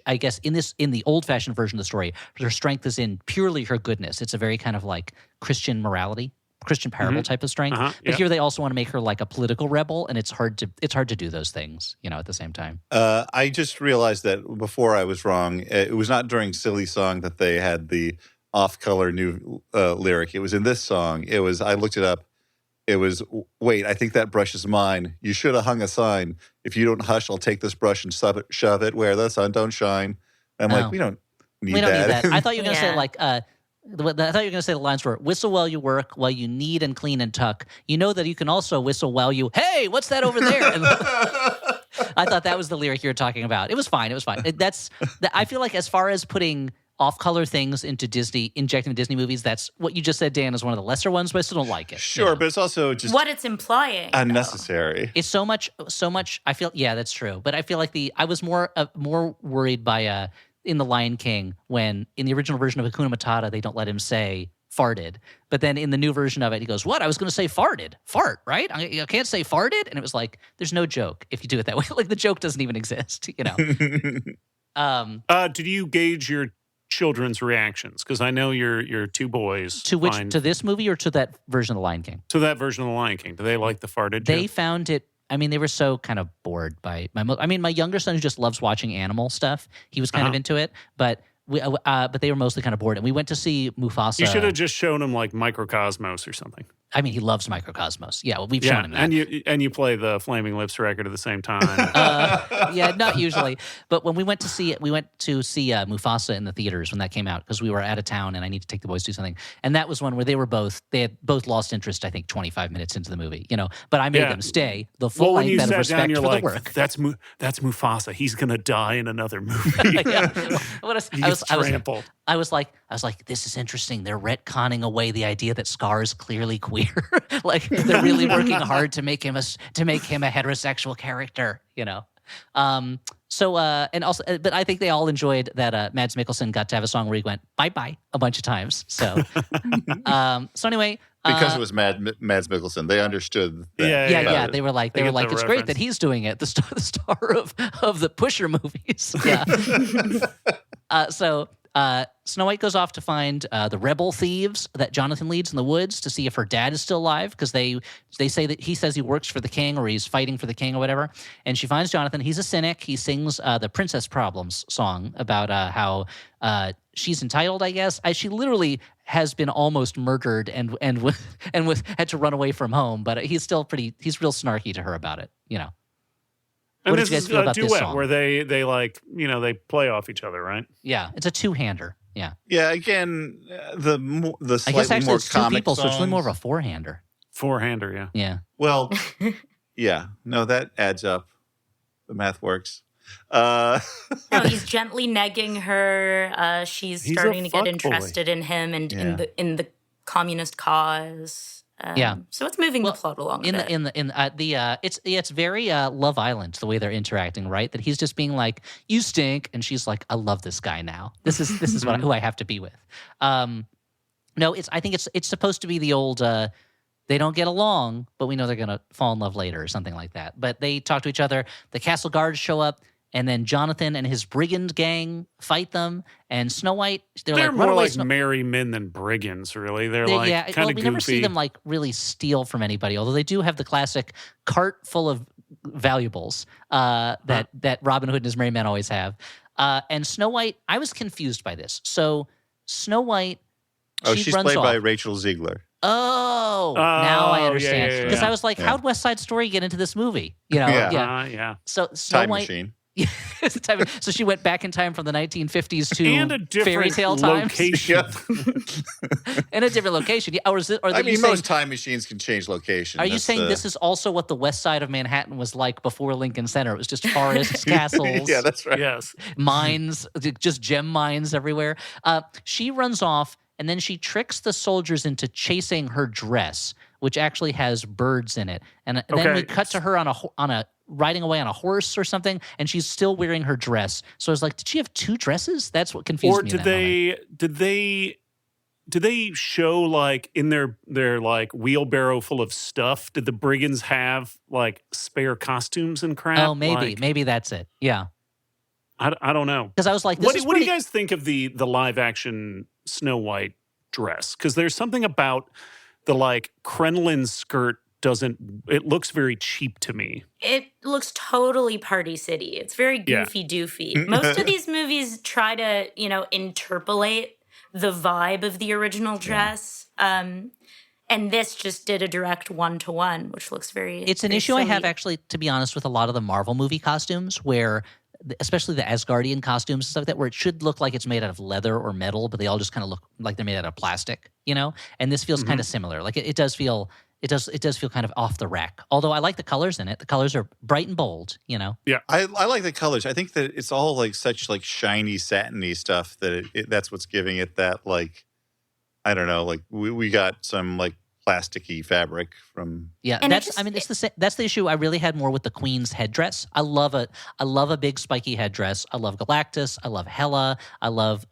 I guess in the old-fashioned version of the story, her strength is in purely her goodness. It's a very kind of like Christian morality, Christian parable type of strength. But here they also want to make her like a political rebel, and it's hard to do those things, at the same time. I just realized that before I was wrong. It was not during Silly Song that they had the off-color new lyric. It was in this song. I looked it up. It was, wait, I think that brush is mine. You should have hung a sign. If you don't hush, I'll take this brush and shove it where the sun don't shine. And I'm like, we don't need that. I thought you were going to say like, I thought you were going to say the lines were, whistle while you work, while you knead and clean and tuck. You know that you can also whistle while you, hey, what's that over there? I thought that was the lyric you were talking about. It was fine. I feel like as far as putting off-color things into Disney, injecting Disney movies, that's what you just said, Dan, is one of the lesser ones, but I still don't like it. Sure, but it's also just what it's implying. Unnecessary. It's so much, I feel, yeah, that's true. But I feel like I was more worried by, in The Lion King, when in the original version of Hakuna Matata, they don't let him say farted. But then in the new version of it, he goes, what? I was going to say farted. Fart, right? I can't say farted? And it was like, there's no joke if you do it that way. Like the joke doesn't even exist, Did you gauge your children's reactions? Because I know your two boys. To this movie or to that version of The Lion King? To that version of The Lion King. Do they like the farted They joke? found it. I mean, they were so kind of bored by my younger son who just loves watching animal stuff. He was kind of into it, but they were mostly kind of bored. And we went to see Mufasa. You should have just shown him like Microcosmos or something. I mean, he loves Microcosmos. Yeah, well, we've shown him that. And you play the Flaming Lips record at the same time. Yeah, not usually. But when we went to see Mufasa in the theaters when that came out, because we were out of town and I need to take the boys to do something. And that was one where they had both lost interest, I think, 25 minutes into the movie, But I made them stay the full length out of respect for the work. That's Mufasa. He's going to die in another movie. Trampled. I was like, this is interesting. They're retconning away the idea that Scar is clearly queer. Like they're really working hard to make him a heterosexual character, and also, but I think they all enjoyed that Mads Mikkelsen got to have a song where he went bye bye a bunch of times. So, anyway, because it was Mads Mikkelsen, they understood. Yeah. They were like, it's great that he's doing it. The star of the Pusher movies. Yeah. Snow White goes off to find the rebel thieves that Jonathan leads in the woods to see if her dad is still alive, because they say that he says he works for the king or he's fighting for the king or whatever. And she finds Jonathan. He's a cynic. He sings the Princess Problems song about how she's entitled, I guess. She literally has been almost murdered and had to run away from home, but he's real snarky to her about it, And what this did you guys is feel a about this duet song? where they like, they play off each other, right? Yeah, it's a two-hander. Yeah. Yeah. Again, the I guess slightly actually more it's two comic people, so it's really songs. more of a four-hander. Four-hander, yeah. Yeah. Well, yeah. No, that adds up. The math works. No, he's gently negging her. She's He's starting a to get fuckboy. interested in him and in the communist cause. Yeah. So it's moving Well, the plot along a bit. It's very Love Island the way they're interacting, right? That he's just being like, "You stink," and she's like, "I love this guy now. This is who I have to be with." No, I think it's supposed to be the old. They don't get along, but we know they're gonna fall in love later or something like that. But they talk to each other. The castle guards show up. And then Jonathan and his brigand gang fight them, and Snow White. They're like, more "Run away, like Snow-" merry men than brigands, really. They're They- like yeah, kind well, of we goofy. never see them like really steal from anybody. Although they do have the classic cart full of valuables that Robin Hood and his merry men always have. And Snow White, I was confused by this. So Snow White, she she's runs played off. by Rachel Ziegler. Oh, now I yeah, understand. yeah, Because yeah. I was like, Yeah. how'd West Side Story get into this movie? You know, Yeah. Yeah. So Snow Time White. machine. So she went back in time from the 1950s to And a different fairy tale times location. in a different location. Yeah, or is it? Or I are you mean, saying, most time machines can change location. are you That's saying the- this is also what the west side of Manhattan was like before Lincoln Center? It was just forests, castles, Yeah, that's right. Yes. mines, just gem mines everywhere. She runs off, and then she tricks the soldiers into chasing her dress, which actually has birds in it. And then we Okay. cut to her on a riding away on a horse or something, and she's still wearing her dress. So I was like, did she have two dresses? That's what confused Or me. in did that moment. did they show like in their like wheelbarrow full of stuff? Did the brigands have like spare costumes and crap? Oh, maybe, Like, maybe that's it. Yeah, I don't know. because I was like, this What is do you pretty- guys think of the live action Snow White dress? Because there's something about the like crinoline skirt it looks very cheap to me. It looks totally Party City. It's very Yeah. goofy doofy. Most of these movies try to, interpolate the vibe of the original dress. And this just did a direct one-to-one, which looks very It's an very issue I have, silly. actually, to be honest, with a lot of the Marvel movie costumes, where, especially the Asgardian costumes and stuff like that, where it should look like it's made out of leather or metal, but they all just kind of look like they're made out of plastic, And this feels kind of similar. Like it does feel. It does feel kind of off the rack. Although I like the colors in it. The colors are bright and bold, I like the colors. I think that it's all like such like shiny, satiny stuff that that's what's giving it that like, I don't know, like we got some like plasticky fabric from. Yeah, And that's the issue I really had more with the Queen's headdress. I love a big spiky headdress. I love Galactus. I love Hela. I love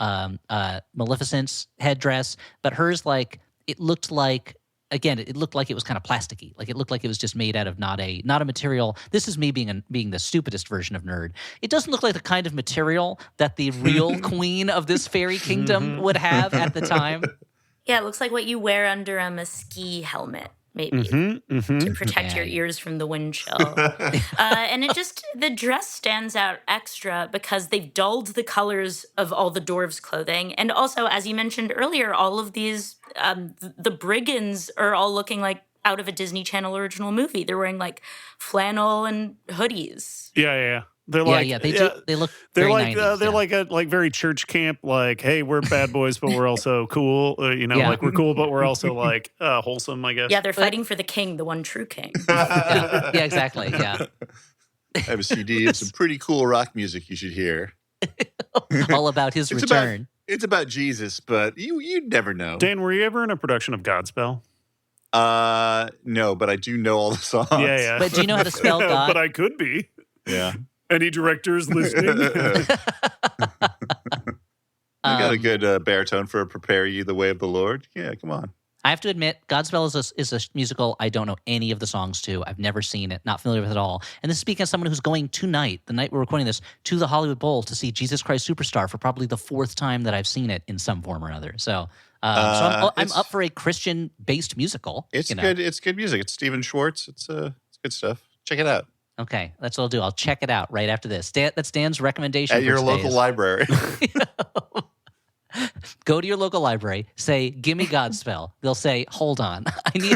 Maleficent's headdress. But hers, like, it looked like. Again, it looked like it was kind of plasticky. Like it looked like it was just made out of not a material. This is me being the stupidest version of nerd. It doesn't look like the kind of material that the real queen of this fairy kingdom would have at the time. Yeah, it looks like what you wear under a ski helmet, maybe. Mm-hmm. To protect your Yeah. ears from the wind chill. And the dress stands out extra because they've dulled the colors of all the dwarves' clothing. And also, as you mentioned earlier, all of these, the brigands are all looking like out of a Disney Channel original movie. They're wearing like flannel and hoodies. Yeah. They're Yeah, like, yeah, they do. They look. They're very like 90s, they're yeah. like a very church camp. Like, hey, we're bad boys, but we're also cool. Yeah. Like we're cool, but we're also like wholesome, I guess. Yeah, they're fighting for the king, the one true king. yeah, exactly. Yeah, I have a CD of some pretty cool rock music you should hear. all about his It's return. It's about Jesus, but you never know. Dan, were you ever in a production of Godspell? No, but I do know all the songs. Yeah. But do you know how to spell God? But I could be. Yeah. Any directors listening? You got a good baritone for "Prepare You the Way of the Lord." Yeah, come on. I have to admit, Godspell is a musical I don't know any of the songs to. I've never seen it, not familiar with it at all. And this is speaking as someone who's going tonight, the night we're recording this, to the Hollywood Bowl to see Jesus Christ Superstar for probably the fourth time that I've seen it in some form or other. So, I'm it's- up for a Christian-based musical. It's you know. good. It's good music. It's Stephen Schwartz. It's good stuff. Check it out Okay, that's what I'll do. I'll check it out right after this. That's Dan's recommendation at for your today local is library. Go to your local library, say, "Give me Godspell." They'll say, "Hold on, I need."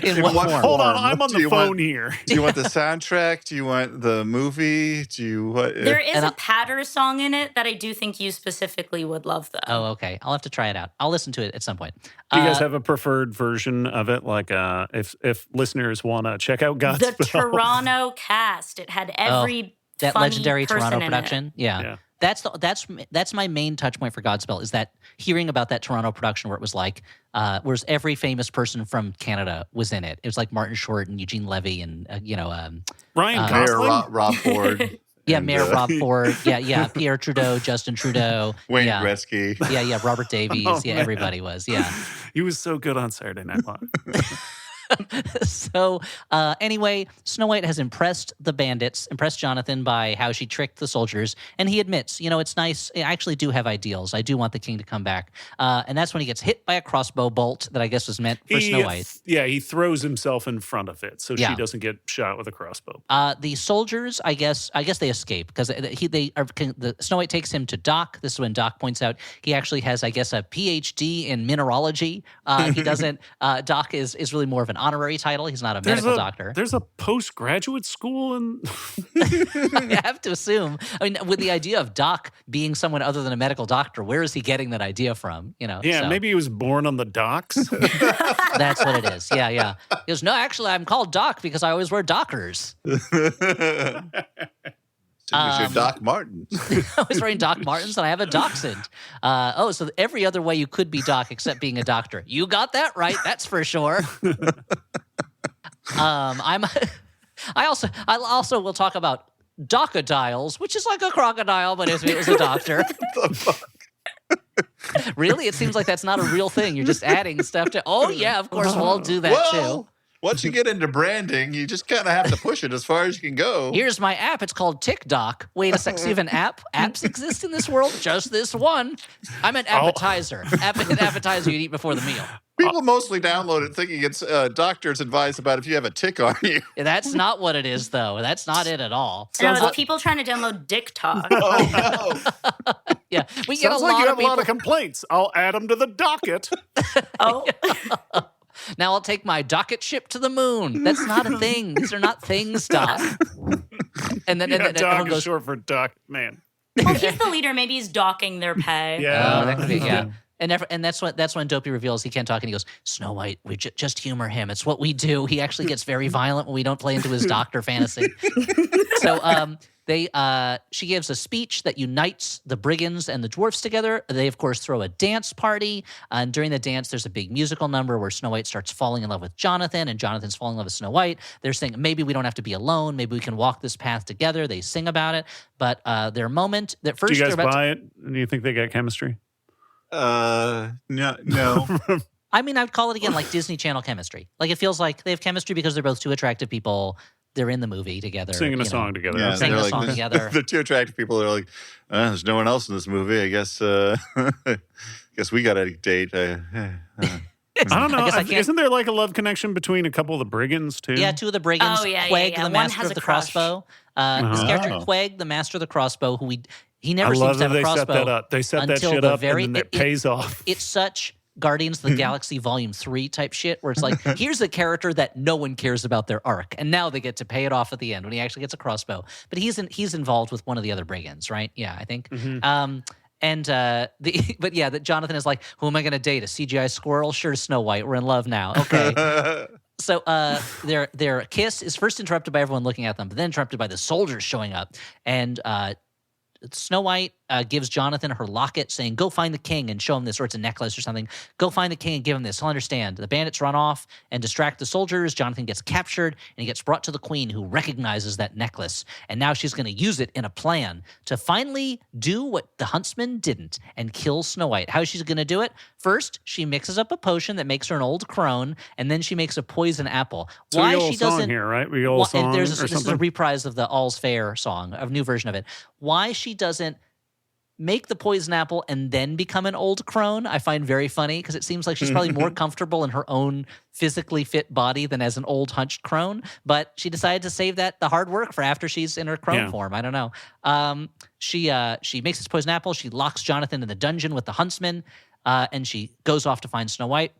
In what What form? Hold on, Form. I'm on Do the you phone want- here. Do you want the soundtrack? Do you want the movie? Do you what? There is And a Patter song in it that I do think you specifically would love, though. Oh, okay. I'll have to try it out. I'll listen to it at some point. Do you guys have a preferred version of it? Like, if listeners want to check out Godspell, the Toronto cast. It had every that funny legendary person Toronto in it. production? Yeah. Yeah. That's my main touch point for Godspell, is that hearing about that Toronto production where it was like, whereas every famous person from Canada was in it. It was like Martin Short and Eugene Levy and Ryan Mayor Gosling. Rob Ford. yeah, and, Mayor Rob Ford, yeah, Pierre Trudeau, Justin Trudeau, Wayne yeah, Gretzky. yeah, Robert Davies, Oh, yeah, man. everybody was, yeah. He was so good on Saturday Night Live. So anyway, Snow White has impressed the bandits, impressed Jonathan by how she tricked the soldiers, and he admits, it's nice. I actually do have ideals. I do want the king to come back, and that's when he gets hit by a crossbow bolt that I guess was meant for Snow White. He throws himself in front of it so Yeah. she doesn't get shot with a crossbow. The soldiers, I guess they escape because the Snow White takes him to Doc. This is when Doc points out he actually has, I guess, a PhD in mineralogy. He doesn't. Doc is really more of an honorary title. He's not a medical doctor. There's a postgraduate school in. I have to assume. I mean, with the idea of Doc being someone other than a medical doctor, where is he getting that idea from? Yeah, so maybe he was born on the docks. that's what it is. Yeah. He goes, no, actually, I'm called Doc because I always wear Dockers. Signature Doc Martens. I was wearing Doc Martens and I have a dachshund. So every other way you could be Doc except being a doctor. You got that right. That's for sure. I also will talk about docodiles, which is like a crocodile, but if it was a doctor. Really? It seems like that's not a real thing. You're just adding stuff to. Oh yeah, of course we'll do that too. Once you get into branding, you just kind of have to push it as far as you can go. Here's my app. It's called TikTok. Wait a sec. So you have an app? Apps exist in this world? Just this one. I'm an appetizer. An appetizer you'd eat before the meal. People mostly download it thinking it's doctor's advice about if you have a tick on you. That's not what it is, though. That's not it at all. No, it's people trying to download Dick Talk. Oh, no. Yeah, we get Sounds a like lot you of have a people. lot of complaints. I'll add them to the docket. Oh, Now I'll take my docket ship to the moon. That's not a thing. These are not things, Doc. And then, Yeah, and then Doc everyone is goes, short for Doc. Man. well, he's the leader. Maybe he's docking their pay. Yeah. oh, that could be, yeah. And that's when Dopey reveals he can't talk, and he goes, Snow White, we just humor him. It's what we do. He actually gets very violent when we don't play into his doctor fantasy. So she gives a speech that unites the brigands and the dwarfs together. They, of course, throw a dance party. And during the dance, there's a big musical number where Snow White starts falling in love with Jonathan, and Jonathan's falling in love with Snow White. They're saying, maybe we don't have to be alone. Maybe we can walk this path together. They sing about it. But their moment, that first Do you guys they're about buy it? Do you think they got chemistry? No. I mean, I would call it again like Disney Channel chemistry. Like it feels like they have chemistry because they're both two attractive people. They're in the movie together. Singing a you know. song together. Yeah, Okay. Singing they're a song together. The two attractive people are like, there's no one else in this movie. I guess guess we got a date. I don't know. I guess I can't- Isn't there like a love connection between a couple of the brigands too? Yeah, two of the brigands. Oh, yeah, Quag, yeah. the One master has of a the crush. crossbow. This Uh-huh. character, Oh. Quag, the master of the crossbow, who he I never seems love to that have a they set crossbow. that up. They set that until shit the up very- and then it pays off. It's such Guardians of the Galaxy Volume 3 type shit where it's like, here's a character that no one cares about their arc. And now they get to pay it off at the end when he actually gets a crossbow. But he's involved with one of the other brigands, right? Yeah, I think. Mhm. But yeah, that Jonathan is like, who am I going to date? A CGI squirrel? Sure, Snow White. We're in love now. Okay. So their kiss is first interrupted by everyone looking at them, but then interrupted by the soldiers showing up. And Snow White gives Jonathan her locket saying, go find the king and show him this, or it's a necklace or something. Go find the king and give him this. He'll understand. The bandits run off and distract the soldiers. Jonathan gets captured and he gets brought to the queen, who recognizes that necklace. And now she's going to use it in a plan to finally do what the huntsman didn't and kill Snow White. How is she going to do it? First, she mixes up a potion that makes her an old crone, and then she makes a poison apple. It's a old song here, right? We old song and or this is a something. reprise of the All's Fair song, a new version of it. Why she doesn't make the poison apple and then become an old crone, I find very funny, because it seems like she's probably more comfortable in her own physically fit body than as an old hunched crone. But she decided to save the hard work for after she's in her crone form. I don't know. She makes this poison apple. She locks Jonathan in the dungeon with the huntsman, and she goes off to find Snow White.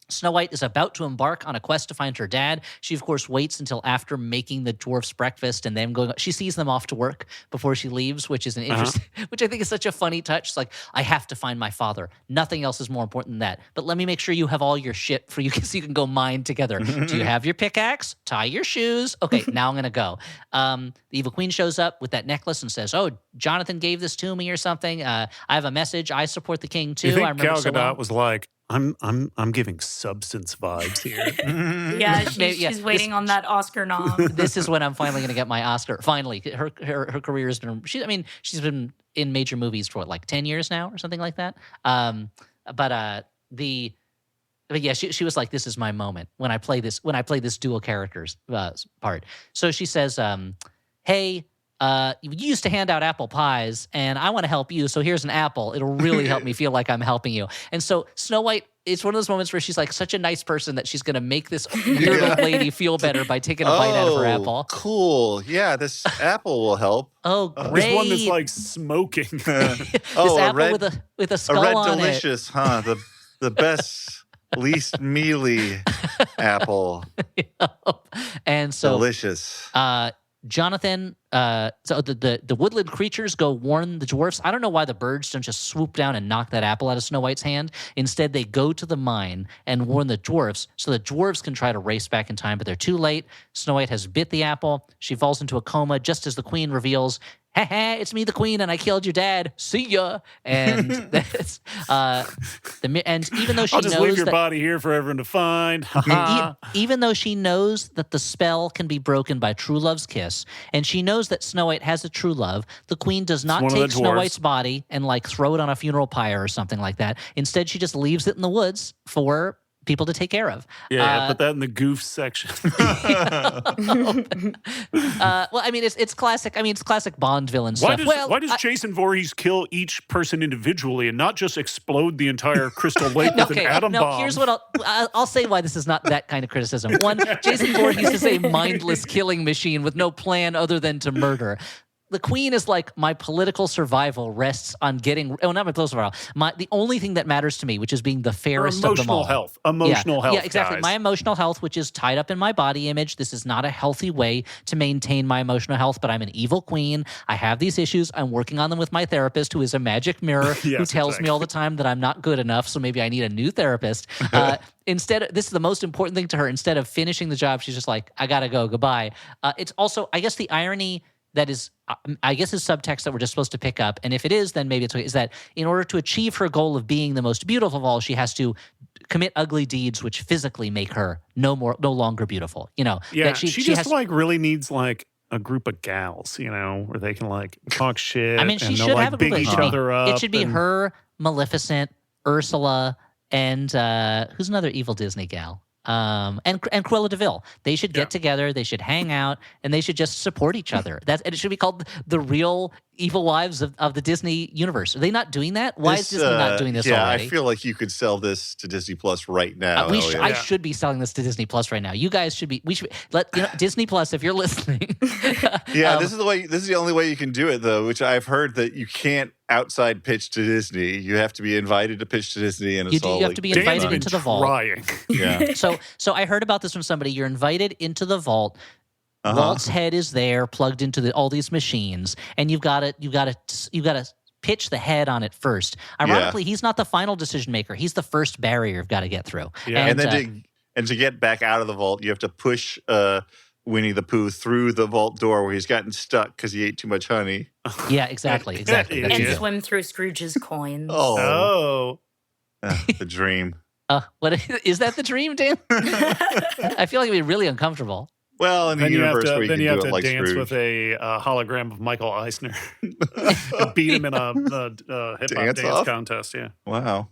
Snow White is about to embark on a quest to find her dad. She, of course, waits until after making the dwarfs breakfast and then going. She sees them off to work before she leaves, which is an interesting, which I think is such a funny touch. It's like, I have to find my father. Nothing else is more important than that. But let me make sure you have all your shit for you so you can go mine together. Do you have your pickaxe? Tie your shoes. Okay, now I'm gonna go. The evil queen shows up with that necklace and says, "Oh, Jonathan gave this to me or something. I have a message. I support the king too." You think I remember Gal so Gadot well. was like, I'm giving substance vibes here. Yeah, Maybe- yeah, she's waiting on that Oscar nom. This is when I'm finally going to get my Oscar. Finally, her career has been. She's been in major movies for what, like 10 years now or something like that. But yeah, she was like, this is my moment when I play this dual characters part. So she says, hey. You used to hand out apple pies, and I want to help you. So here's an apple. It'll really help me feel like I'm helping you. And so Snow White, it's one of those moments where she's like such a nice person that she's going to make this weird old lady feel better by taking a bite out of her apple. Cool. Yeah, this apple will help. Oh, great! There's one that's like smoking. This a apple red, with a a skull red on delicious, huh? The best, least mealy apple. it. And so Delicious. Jonathan, so the woodland creatures go warn the dwarfs. I don't know why the birds don't just swoop down and knock that apple out of Snow White's hand. Instead, they go to the mine and warn the dwarfs so the dwarfs can try to race back in time, but they're too late. Snow White has bit the apple. She falls into a coma just as the queen reveals, "Ha ha, it's me, the queen, and I killed your dad. See ya." And that's and even though she I'll just knows leave your that, body here for everyone to find. even though she knows that the spell can be broken by true love's kiss, and she knows that Snow White has a true love, the queen does not one of the take Snow dwarves. White's body and like throw it on a funeral pyre or something like that. Instead, she just leaves it in the woods for people to take care of. Yeah, put that in the goof section. Well, I mean, it's classic. I mean, it's classic Bond villain stuff. Why does Jason Voorhees kill each person individually and not just explode the entire Crystal Lake with an atom bomb? Here's what I'll say why this is not that kind of criticism. One, Jason Voorhees is a mindless killing machine with no plan other than to murder. The queen is like, my political survival rests on getting. Oh, not my political survival. The only thing that matters to me, which is being the fairest of them all. Emotional health. Yeah, exactly. Guys. My emotional health, which is tied up in my body image. This is not a healthy way to maintain my emotional health. But I'm an evil queen. I have these issues. I'm working on them with my therapist, who is a magic mirror, who tells me all the time that I'm not good enough. So maybe I need a new therapist. Instead, this is the most important thing to her. Instead of finishing the job, she's just like, I gotta go. Goodbye. It's also, I guess, the irony. That is, I guess, is subtext that we're just supposed to pick up. And if it is, then maybe it's okay. Is that in order to achieve her goal of being the most beautiful of all, she has to commit ugly deeds which physically make her no longer beautiful. You know, Yeah, that she she just has, like really needs like a group of gals, you know, where they can like talk shit. I mean, she and they'll, should like, have a big group. each other up. It should be and- her, Maleficent, Ursula, and who's another evil Disney gal? And Cruella de Vil. They should get together. They should hang out, and they should just support each other. And it should be called the real evil wives of the Disney universe. Are they not doing that? Why is Disney not doing this already? I feel like you could sell this to Disney Plus right now. I should be selling this to Disney Plus right now. You guys should be. We should let Disney Plus if you're listening. This is the way. This is the only way you can do it, though. Which I've heard that you can't outside pitch to Disney. You have to be invited to pitch to Disney, and it's all you have like, to be Dan's invited been into the vault. trying. Yeah. So I heard about this from somebody. You're invited into the vault. Walt's head is there, plugged into all these machines, and you've got to pitch the head on it first. Ironically, he's not the final decision maker. He's the first barrier you've got to get through. Yeah. And then to get back out of the vault, you have to push Winnie the Pooh through the vault door where he's gotten stuck because he ate too much honey. Yeah, exactly. That's And And it. swim through Scrooge's coins. Oh. The dream. What is that? The dream, Dan? I feel like it'd be really uncomfortable. Well, in the Then you have universe to, where you then can you have do to it like dance Scrooge. with a hologram of Michael Eisner. Beat him in a hip hop dance Dance-off? contest. Yeah. Wow.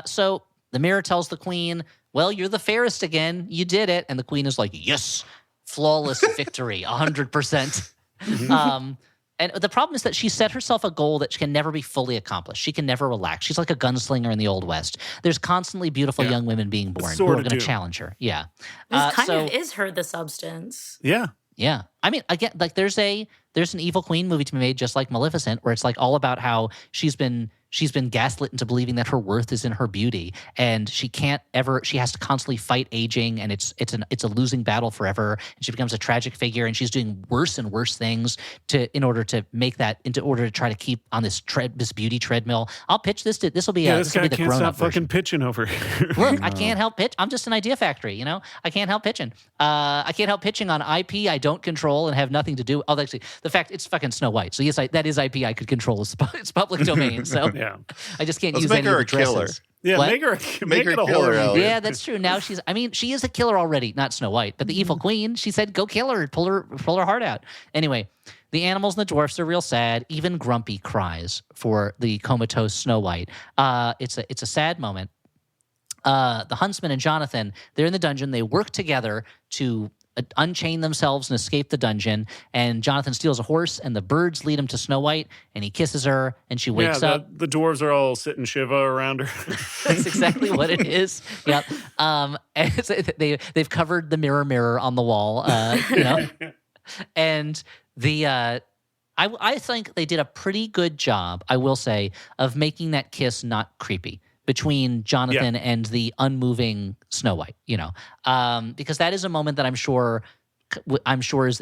So the mirror tells the queen, well, you're the fairest again. You did it. And the queen is like, yes, flawless victory, 100%. And the problem is that she set herself a goal that can never be fully accomplished. She can never relax. She's like a gunslinger in the Old West. There's constantly beautiful young women being born who Sword are of going to Doom. challenge her. Yeah. This kind so- of is her the substance. Yeah. Yeah. I mean, again, like there's an evil queen movie to be made just like Maleficent, where it's like all about how she's been she's been gaslit into believing that her worth is in her beauty, and she has to constantly fight aging, and it's a losing battle forever, and she becomes a tragic figure, and she's doing worse and worse things in order to try to keep on this beauty treadmill. I'll pitch this to this will be this guy the can't grown-up stop version. fucking pitching over here. Look, I can't help pitch. I'm just an idea factory, I can't help pitching. I can't help pitching on IP I don't control and have nothing to do. Oh, actually, the fact it's fucking Snow White. So yes, that is IP I could control. It's public domain. So Yeah. I just can't Let's use make any her of a the dresses. killer. Yeah, What? make her Make her it a killer, horror movie. Elliot. Yeah, that's true. Now she is a killer already, not Snow White, but the evil queen. She said, "Go kill her, pull her heart out." Anyway, the animals and the dwarfs are real sad. Even Grumpy cries for the comatose Snow White. It's a sad moment. The huntsman and Jonathan, they're in the dungeon. They work together to unchain themselves and escape the dungeon. And Jonathan steals a horse, and the birds lead him to Snow White, and he kisses her, and she wakes up. The dwarves are all sitting Shiva around her. That's exactly what it is. Yep. And they've covered the mirror on the wall. And I think they did a pretty good job, I will say, of making that kiss not creepy between Jonathan and the unmoving Snow White. Because that is a moment that I'm sure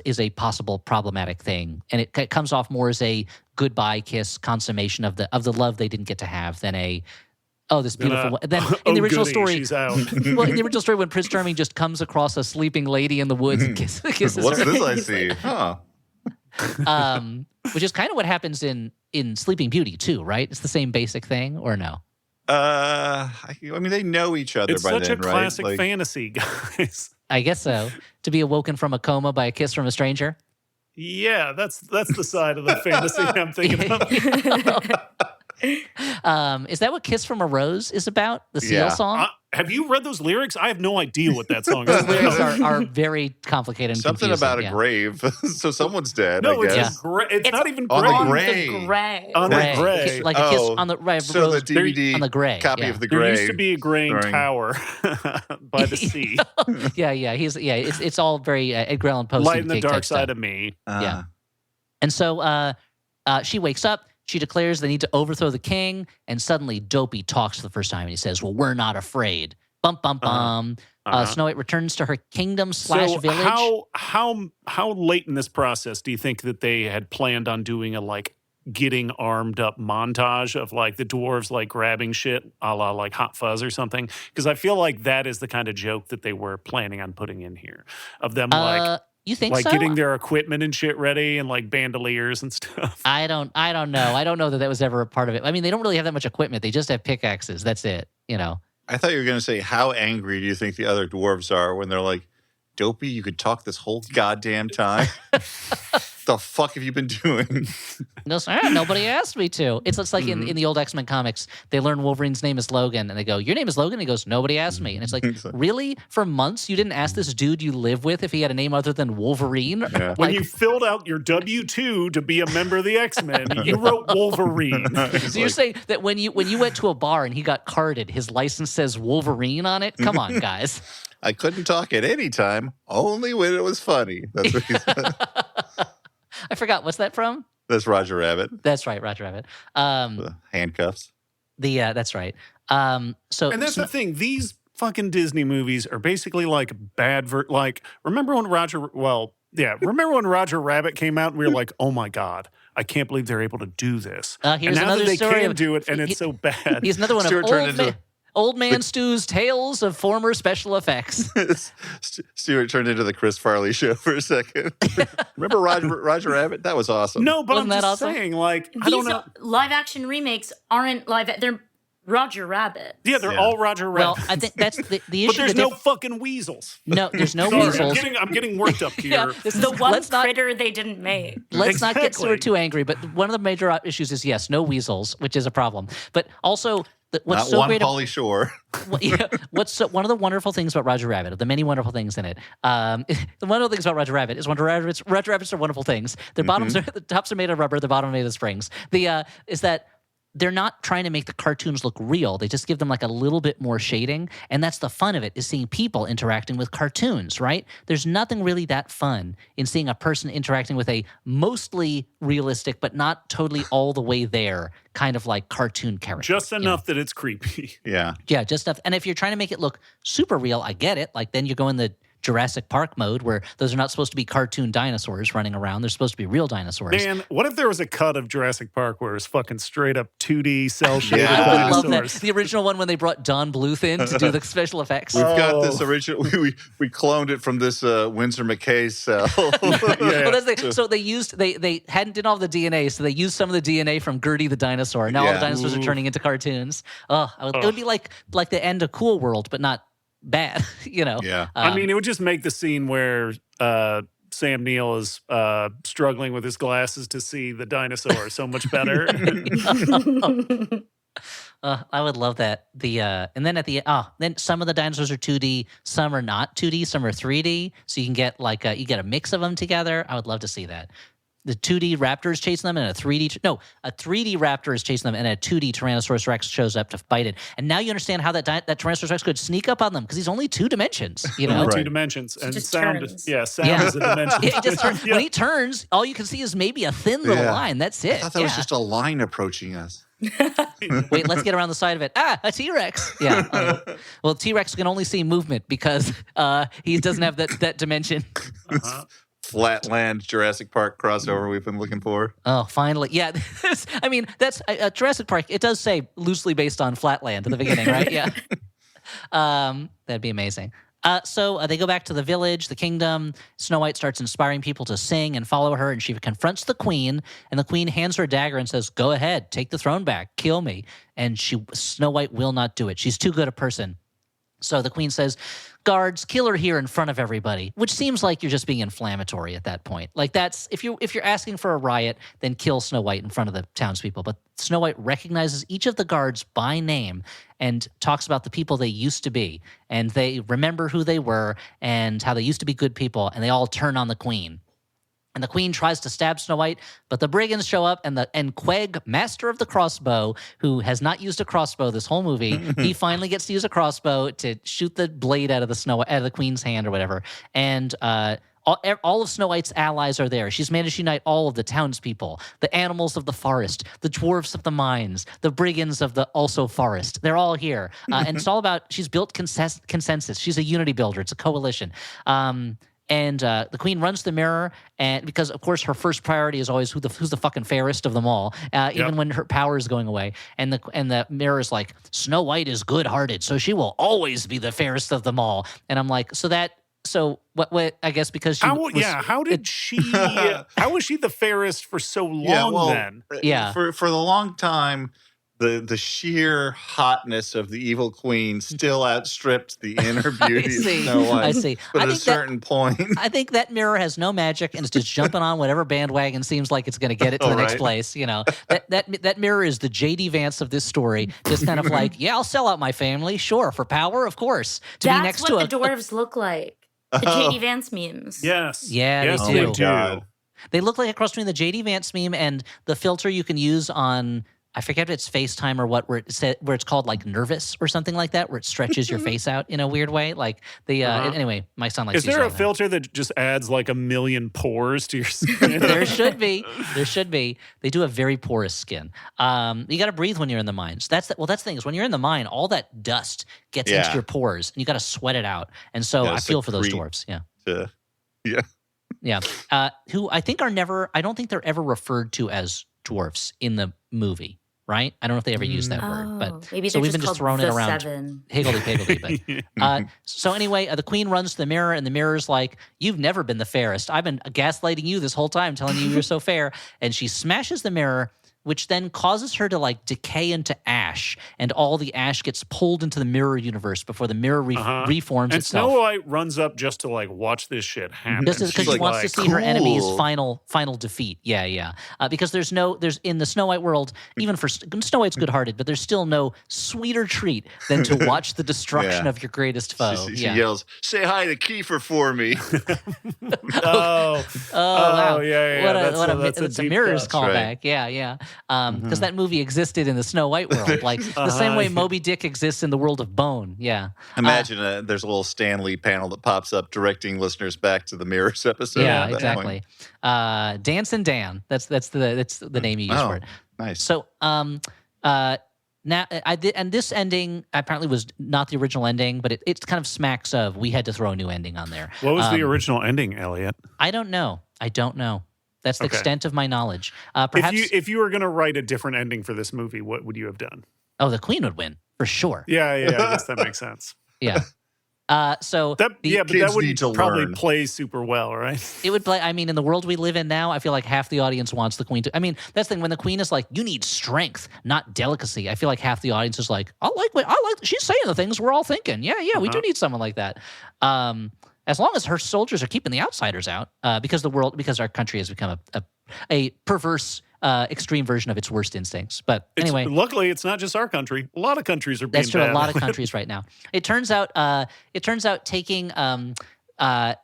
is a possible problematic thing, and it comes off more as a goodbye kiss, consummation of the love they didn't get to have than this beautiful. Then in the original goody, story, she's out. well, in the original story, when Prince Charming just comes across a sleeping lady in the woods and kisses What's her, this I see? Huh. which is kind of what happens in Sleeping Beauty too, right? It's the same basic thing, or no? I mean, they know each other It's by such then, a classic right? fantasy, guys. I guess so. To be awoken from a coma by a kiss from a stranger. Yeah, that's the side of the fantasy I'm thinking of. Is that what "Kiss from a Rose" is about? The Seal Yeah. song. Have you read those lyrics? I have no idea what that song Those is. lyrics are very complicated and Something confusing, about a yeah. grave. So someone's dead, No, I it's guess. it's not even on gray. the on gray. the gray. On the Gray. gray. Like a kiss Oh, on the right. So rose, the DVD on the gray copy yeah. of the There gray. used to be a grain during- tower by the sea. It's all very Edgar Allan Poe. Light in the type dark stuff. side of me. Yeah. And so she wakes up. She declares they need to overthrow the king, and suddenly Dopey talks for the first time, and he says, "Well, we're not afraid." Bum bum bum. Snow White returns to her kingdom / village. How late in this process do you think that they had planned on doing a getting armed up montage of the dwarves grabbing shit a la Hot Fuzz or something? Because I feel like that is the kind of joke that they were planning on putting in here of them You think so? getting their equipment and shit ready and bandoliers and stuff. I don't know. I don't know that was ever a part of it. I mean, they don't really have that much equipment. They just have pickaxes. That's it. I thought you were going to say, how angry do you think the other dwarves are when they're like, Dopey, you could talk this whole goddamn time? The fuck have you been doing? Nobody asked me to. It's like in the old X-Men comics, they learn Wolverine's name is Logan, and they go, "Your name is Logan?" And he goes, "Nobody asked me." And it's like, really? For months, you didn't ask this dude you live with if he had a name other than Wolverine? Yeah. When you filled out your W-2 to be a member of the X-Men, you wrote Wolverine. So you're saying that when you went to a bar and he got carded, his license says Wolverine on it? Come on, guys. I couldn't talk at any time, only when it was funny. That's what he said. I forgot. What's that from? That's Roger Rabbit. That's right, Roger Rabbit. The handcuffs. That's right. So And that's the thing. These fucking Disney movies are basically bad. Remember when Roger Rabbit came out and we were like, oh my God, I can't believe they're able to do this. Here's and now another that they story can of- do it and it's so bad. he's another one Stuart of turned Old Man Stu's tales of former special effects. Stuart turned into the Chris Farley show for a second. Remember Roger Rabbit? That was awesome. No, but Wasn't I'm that just awesome? saying, I don't These know. live action remakes aren't they're Roger Rabbit. Yeah, they're Yeah. all Roger Well, Rabbit. I think that's the issue. But there's the no fucking weasels. no, there's no Sorry, weasels. I'm getting worked up here. Yeah, this is- The one let's not critter they didn't make. let's not get Exactly. Stuart too angry. But one of the major issues is yes, no weasels, which is a problem. But also, what's Not so one great. Pauly Shore. One of the wonderful things about Roger Rabbit, of the many wonderful things in it, the wonderful things about Roger Rabbit is Roger Rabbits are wonderful things. Their bottoms are the tops are made of rubber, the bottom are made of springs. Is that they're not trying to make the cartoons look real. They just give them like a little bit more shading. And that's the fun of it, is seeing people interacting with cartoons, right? There's nothing really that fun in seeing a person interacting with a mostly realistic, but not totally all the way there, kind of like cartoon character. Just enough that it's creepy. Yeah. Yeah, just enough. And if you're trying to make it look super real, I get it. Like then you go in the Jurassic Park mode where those are not supposed to be cartoon dinosaurs running around. They're supposed to be real dinosaurs. Man, what if there was a cut of Jurassic Park where it was fucking straight up 2D cell shaded Yeah. I would love dinosaurs? that. The original one when they brought Don Bluth in to do the special effects. We've got this Oh. original. We cloned it from this Windsor McKay cell. Yeah. Well, so they used they hadn't did all the DNA, so they used some of the DNA from Gertie the dinosaur. Now all the Yeah. dinosaurs are Ooh. turning into cartoons. Oh, it would be like the end of Cool World, but not bad. You know. Yeah. I mean, it would just make the scene where Sam Neill is struggling with his glasses to see the dinosaur so much better. I would love that. And then then some of the dinosaurs are 2D, some are not 2D, some are 3D. So you can get you get a mix of them together. I would love to see that. The 2D raptor is chasing them, and a 3D raptor is chasing them, and a 2D Tyrannosaurus Rex shows up to fight it. And now you understand how that Tyrannosaurus Rex could sneak up on them because he's only 2 dimensions. You know, Right. 2 dimensions. And just sound, turns. sound Yeah. is a dimension. He just turns, Yeah. when he turns, all you can see is maybe a thin little Yeah. line. That's I it. thought that was just a line approaching us. Wait, let's get around the side of it. A T-Rex. Yeah. Well, T-Rex can only see movement because he doesn't have that dimension. Uh-huh. Flatland Jurassic Park crossover we've been looking for. Oh, finally. Yeah. I mean, that's Jurassic Park. It does say loosely based on Flatland at the beginning, right? Yeah. That'd be amazing. So they go back to the village, the kingdom. Snow White starts inspiring people to sing and follow her, and she confronts the queen, and the queen hands her a dagger and says, "Go ahead, take the throne back, kill me." And Snow White will not do it. She's too good a person. So the queen says, "Guards, kill her here in front of everybody," which seems like you're just being inflammatory at that point. Like that's if you're asking for a riot, then kill Snow White in front of the townspeople. But Snow White recognizes each of the guards by name and talks about the people they used to be, and they remember who they were and how they used to be good people, and they all turn on the queen. And the queen tries to stab Snow White, but the brigands show up, and Queg, master of the crossbow, who has not used a crossbow this whole movie, he finally gets to use a crossbow to shoot the blade out of the queen's hand or whatever. And all of Snow White's allies are there. She's managed to unite all of the townspeople, the animals of the forest, the dwarfs of the mines, the brigands of the also forest. They're all here. And it's all about, she's built consensus. She's a unity builder. It's a coalition. And the queen runs the mirror, and because of course her first priority is always who's the fucking fairest of them all, even when her power is going away. And the mirror is like, Snow White is good-hearted, so she will always be the fairest of them all. And I'm like, so what? I guess because she How was she the fairest for so long then? Yeah. For the long time, the sheer hotness of the evil queen still outstripped the inner beauty of Snow White. I see. But I at a think certain point, I think that mirror has no magic and is just jumping on whatever bandwagon seems like it's going to get it to the next Right. place. You know, that mirror is the J.D. Vance of this story. Just kind of like, yeah, I'll sell out my family, sure, for power, of course. To be That's next what to the dwarves look like. The Oh. JD Vance memes. Yes. Yeah, yes, they they do. do. God. They look like a cross between the J.D. Vance meme and the filter you can use on, I forget if it's FaceTime or what, where it's called like Nervous or something like that, where it stretches your face out in a weird way. Like anyway, my son likes Is to use there all a that. filter that just adds like a million pores to your skin? There should be. There should be. They do have very porous skin. You got to breathe when you're in the mines. That's the thing is when you're in the mine, all that dust gets into Yeah. your pores, and you got to sweat it out. And so Yeah, I it's feel like for those creep. dwarves. Yeah. Yeah. Yeah. Who I think are never. I don't think they're ever referred to as dwarfs in the movie. Right? I don't know if they ever use that word, but maybe so they're we've just been just called throwing it the around. Seven. Higgledy-piggledy, but so anyway, the queen runs to the mirror, and the mirror's like, "You've never been the fairest. I've been gaslighting you this whole time, telling you you're so fair." And she smashes the mirror, which then causes her to like decay into ash, and all the ash gets pulled into the mirror universe before the mirror reforms And itself. Snow White runs up just to like watch this shit happen. Just because She's she like, wants to see her enemy's cool. final defeat. Yeah. Because there's in the Snow White world, even for Snow White's good-hearted, but there's still no sweeter treat than to watch the destruction Yeah. of your greatest foe. She yells, "Say hi to Kiefer for me." Oh, Oh, wow. yeah. What a That's a it's a deep mirrors cut. callback. Right. Yeah. because that movie existed in the Snow White world, like the same way Moby Dick exists in the world of Bone. Yeah. Imagine there's a little Stan Lee panel that pops up directing listeners back to the Mirrors episode. Yeah, at that exactly. point. Dance and Dan. That's the name you use for it. Nice. So now I did, and this ending apparently was not the original ending, but it kind of smacks of we had to throw a new ending on there. What was the original ending, Elliot? I don't know. That's the Okay. extent of my knowledge. Perhaps If you were going to write a different ending for this movie, what would you have done? the Queen would win for sure. Yeah, I guess that makes sense. Yeah. So But that kids need wouldn't to probably learn. play super well, right? it would play. I mean, in the world we live in now, I feel like half the audience wants the Queen to. I mean, that's the thing. When the Queen is like, "You need strength, not delicacy," I feel like half the audience is like, "I like. She's saying the things we're all thinking. Yeah, we do need someone like that." As long as her soldiers are keeping the outsiders out, because our country has become a perverse, extreme version of its worst instincts. But anyway, Luckily, it's not just our country. A lot of countries are being that's true. bad. A lot of countries right now. It turns out taking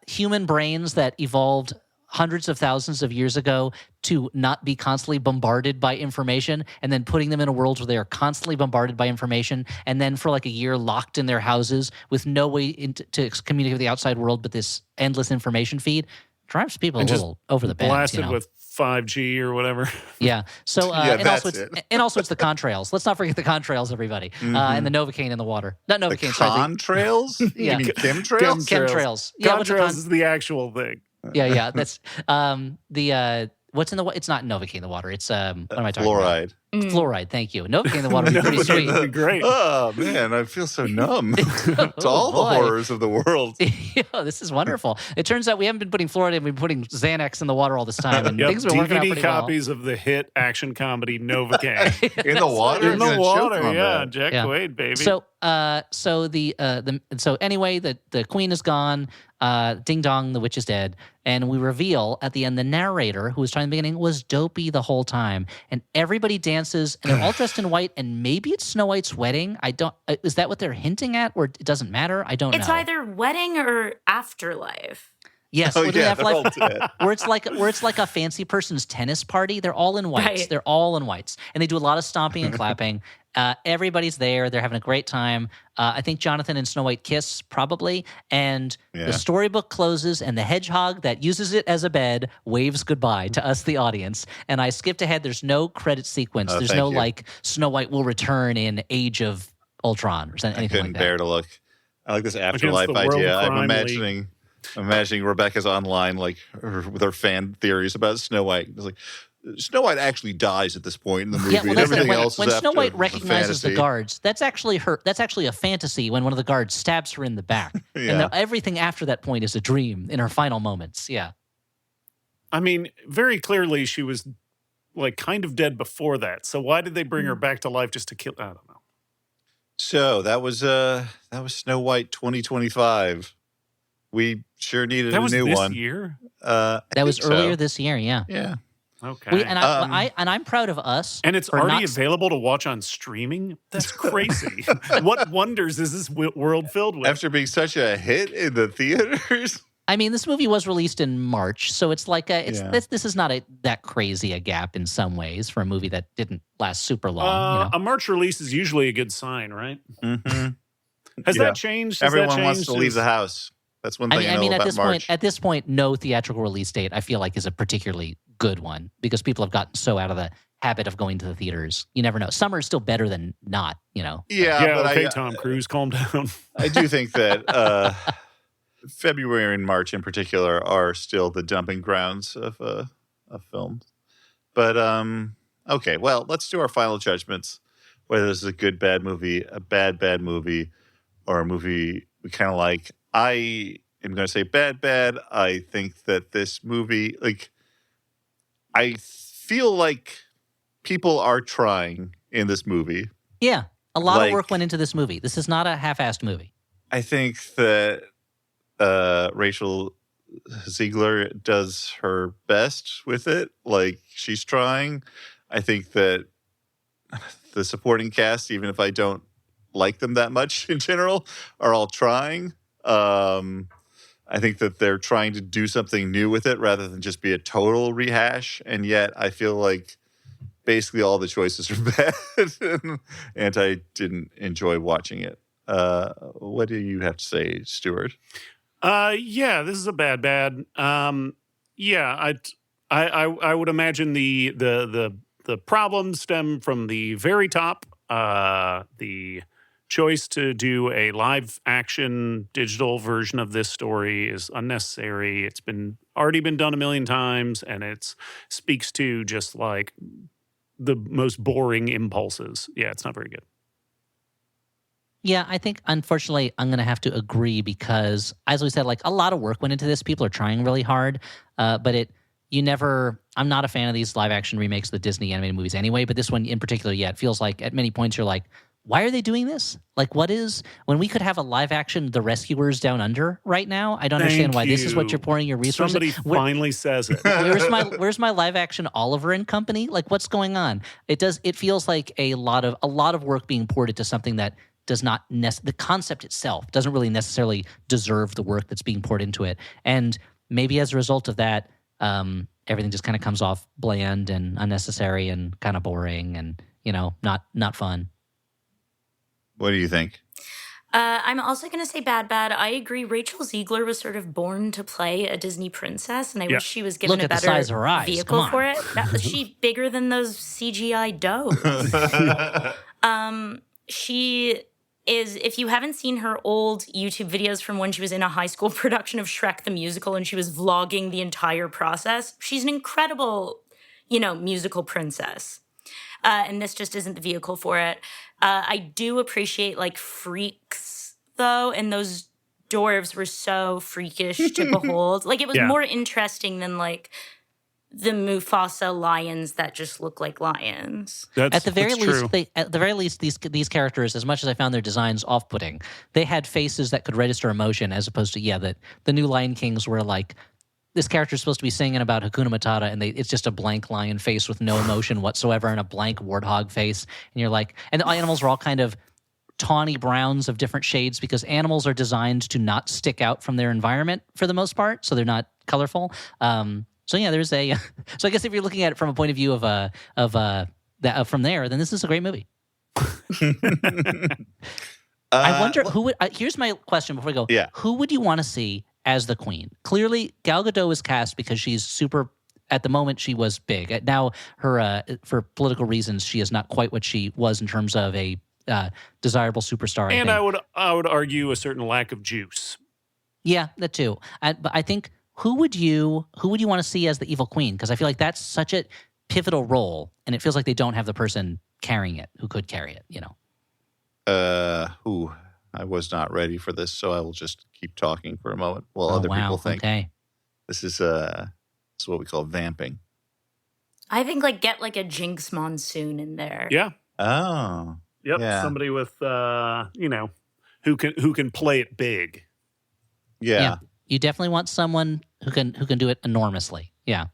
human brains that evolved hundreds of thousands of years ago to not be constantly bombarded by information, and then putting them in a world where they are constantly bombarded by information, and then for like a year locked in their houses with no way to communicate with the outside world but this endless information feed, drives people And a just little over the bend. blasted with 5G or whatever. Yeah. So Yeah, and also that's it's it. and also it's the contrails. Let's not forget the contrails, everybody, and the Novocaine in the water. Not The Novocaine. Sorry. contrails? Yeah. You mean chemtrails? Chemtrails. Yeah. What's the Contrails is the actual thing. yeah. That's what's in the water? It's not Novocaine in the water. It's what am I talking Fluoride. about? Fluoride. Thank you. Novocaine in the water would be pretty sweet. That'd be great. Oh, man, I feel so numb to all the boy. horrors of the world. Yeah, this is wonderful. It turns out we haven't been putting fluoride in, we've been putting Xanax in the water all this time, and Yep, things have been working out DVD pretty copies of the hit action comedy Novocaine. In the water? In You're the gonna choke water, on yeah. that. Jack Yeah. Quaid, baby. So anyway, the Queen is gone. Ding dong, the witch is dead, and we reveal at the end the narrator, who was trying in the beginning, was Dopey the whole time, and everybody dances, and they're all dressed in white, and maybe it's Snow White's wedding. I don't. Is that what they're hinting at, or it doesn't matter? I don't It's know. either wedding or afterlife. Yes, Oh, Living yeah, they're all Afterlife, dead. where it's like a fancy person's tennis party. They're all in whites. Right. They're all in whites, and they do a lot of stomping and clapping. Everybody's there. They're having a great time. I think Jonathan and Snow White kiss probably, and Yeah. the storybook closes, and the hedgehog that uses it as a bed waves goodbye to us, the audience. And I skipped ahead. There's no credit sequence. Oh, There's thank no you. like Snow White will return in Age of Ultron or something, I anything couldn't like that. bear to look. I like this afterlife the World idea. I'm Crime imagining Rebecca's online, like with her fan theories about Snow White. It's like Snow White actually dies at this point in the movie. Yeah, well, and that's everything when, else when is Snow after White the recognizes the fantasy. guards, that's actually her. That's actually a fantasy when one of the guards stabs her in the back, Yeah. and everything after that point is a dream in her final moments. Yeah, I mean, very clearly she was like kind of dead before that. So why did they bring her back to life just to kill? I don't know. So that was Snow White 2025. We sure needed That a was new this one. year. I that was think so. earlier this year. Yeah, Yeah. Okay. I'm proud of us. And it's for already not- available to watch on streaming? That's crazy. What wonders is this world filled with? After being such a hit in the theaters. I mean, this movie was released in March, so it's like Yeah. this is not that crazy a gap in some ways for a movie that didn't last super long. You know? A March release is usually a good sign, right? Mm-hmm. Has Yeah. that changed? Has Everyone that wants changed to leave since- the house. That's one thing I, I mean, know at about this March. point, no theatrical release date I feel like is a particularly good one because people have gotten so out of the habit of going to the theaters. You never know. Summer is still better than not. You know. Yeah, Yeah, but okay, I, Tom Cruise, calm down. I do think that February and March in particular are still the dumping grounds of films. But okay, well, let's do our final judgments. Whether this is a good bad movie, a bad movie, or a movie we kind of like. I am going to say bad. I think that this movie, like, I feel like people are trying in this movie. Yeah, a lot Like- of work went into this movie. This is not a half-assed movie. I think that Rachel Ziegler does her best with it. Like, she's trying. I think that the supporting cast, even if I don't like them that much in general, are all trying. I think that they're trying to do something new with it rather than just be a total rehash. And yet I feel like basically all the choices are bad, and I didn't enjoy watching it. What do you have to say, Stuart? Yeah, this is a bad. Yeah, I would imagine the problems stem from the very top. The choice to do a live action digital version of this story is unnecessary. It's already been done a million times, and it speaks to just like the most boring impulses. Yeah, it's not very good. Yeah, I think, unfortunately, I'm going to have to agree because, as we said, like a lot of work went into this. People are trying really hard, but I'm not a fan of these live action remakes of the Disney animated movies anyway, but this one in particular, yeah, it feels like at many points you're like, why are they doing this? Like, when we could have a live action The Rescuers Down Under right now? I don't understand why this is what you're pouring your resources. Somebody finally says it. Where's my live action Oliver and Company? Like, what's going on? It feels like a lot of work being poured into something that does not the concept itself doesn't really necessarily deserve the work that's being poured into it. And maybe as a result of that, everything just kind of comes off bland and unnecessary and kind of boring and, not fun. What do you think? I'm also going to say bad. I agree. Rachel Ziegler was sort of born to play a Disney princess, and I wish she was given Look a at the better size of her eyes. vehicle for it. Was she bigger than those CGI does? She is, if you haven't seen her old YouTube videos from when she was in a high school production of Shrek the Musical and she was vlogging the entire process, she's an incredible, musical princess. And this just isn't the vehicle for it. I do appreciate, freaks, though, and those dwarves were so freakish to behold. It was more interesting than, the Mufasa lions that just look like lions. At the very least, these characters, as much as I found their designs off-putting, they had faces that could register emotion, as opposed to the new Lion Kings were like, this character is supposed to be singing about Hakuna Matata, and it's just a blank lion face with no emotion whatsoever, and a blank warthog face, and you're like, and the animals are all kind of tawny browns of different shades because animals are designed to not stick out from their environment for the most part, so they're not colorful. So yeah, there's a. So I guess if you're looking at it from a point of view from there, then this is a great movie. I wonder who would. Here's my question before we go. Yeah. Who would you want to see as the queen? Clearly, Gal Gadot is cast because she's super. At the moment, she was big. Now, her for political reasons, she is not quite what she was in terms of a desirable superstar. And I would argue a certain lack of juice. Yeah, that too. But I think. Who would you want to see as the evil queen? Because I feel like that's such a pivotal role, and it feels like they don't have the person carrying it who could carry it. I was not ready for this, so I will just keep talking for a moment while other people think. Okay. This is what we call vamping. I think get a Jinx Monsoon in there. Yeah. Oh. Yep. Yeah. Somebody with who can play it big. Yeah. You definitely want someone who can do it enormously. Yeah.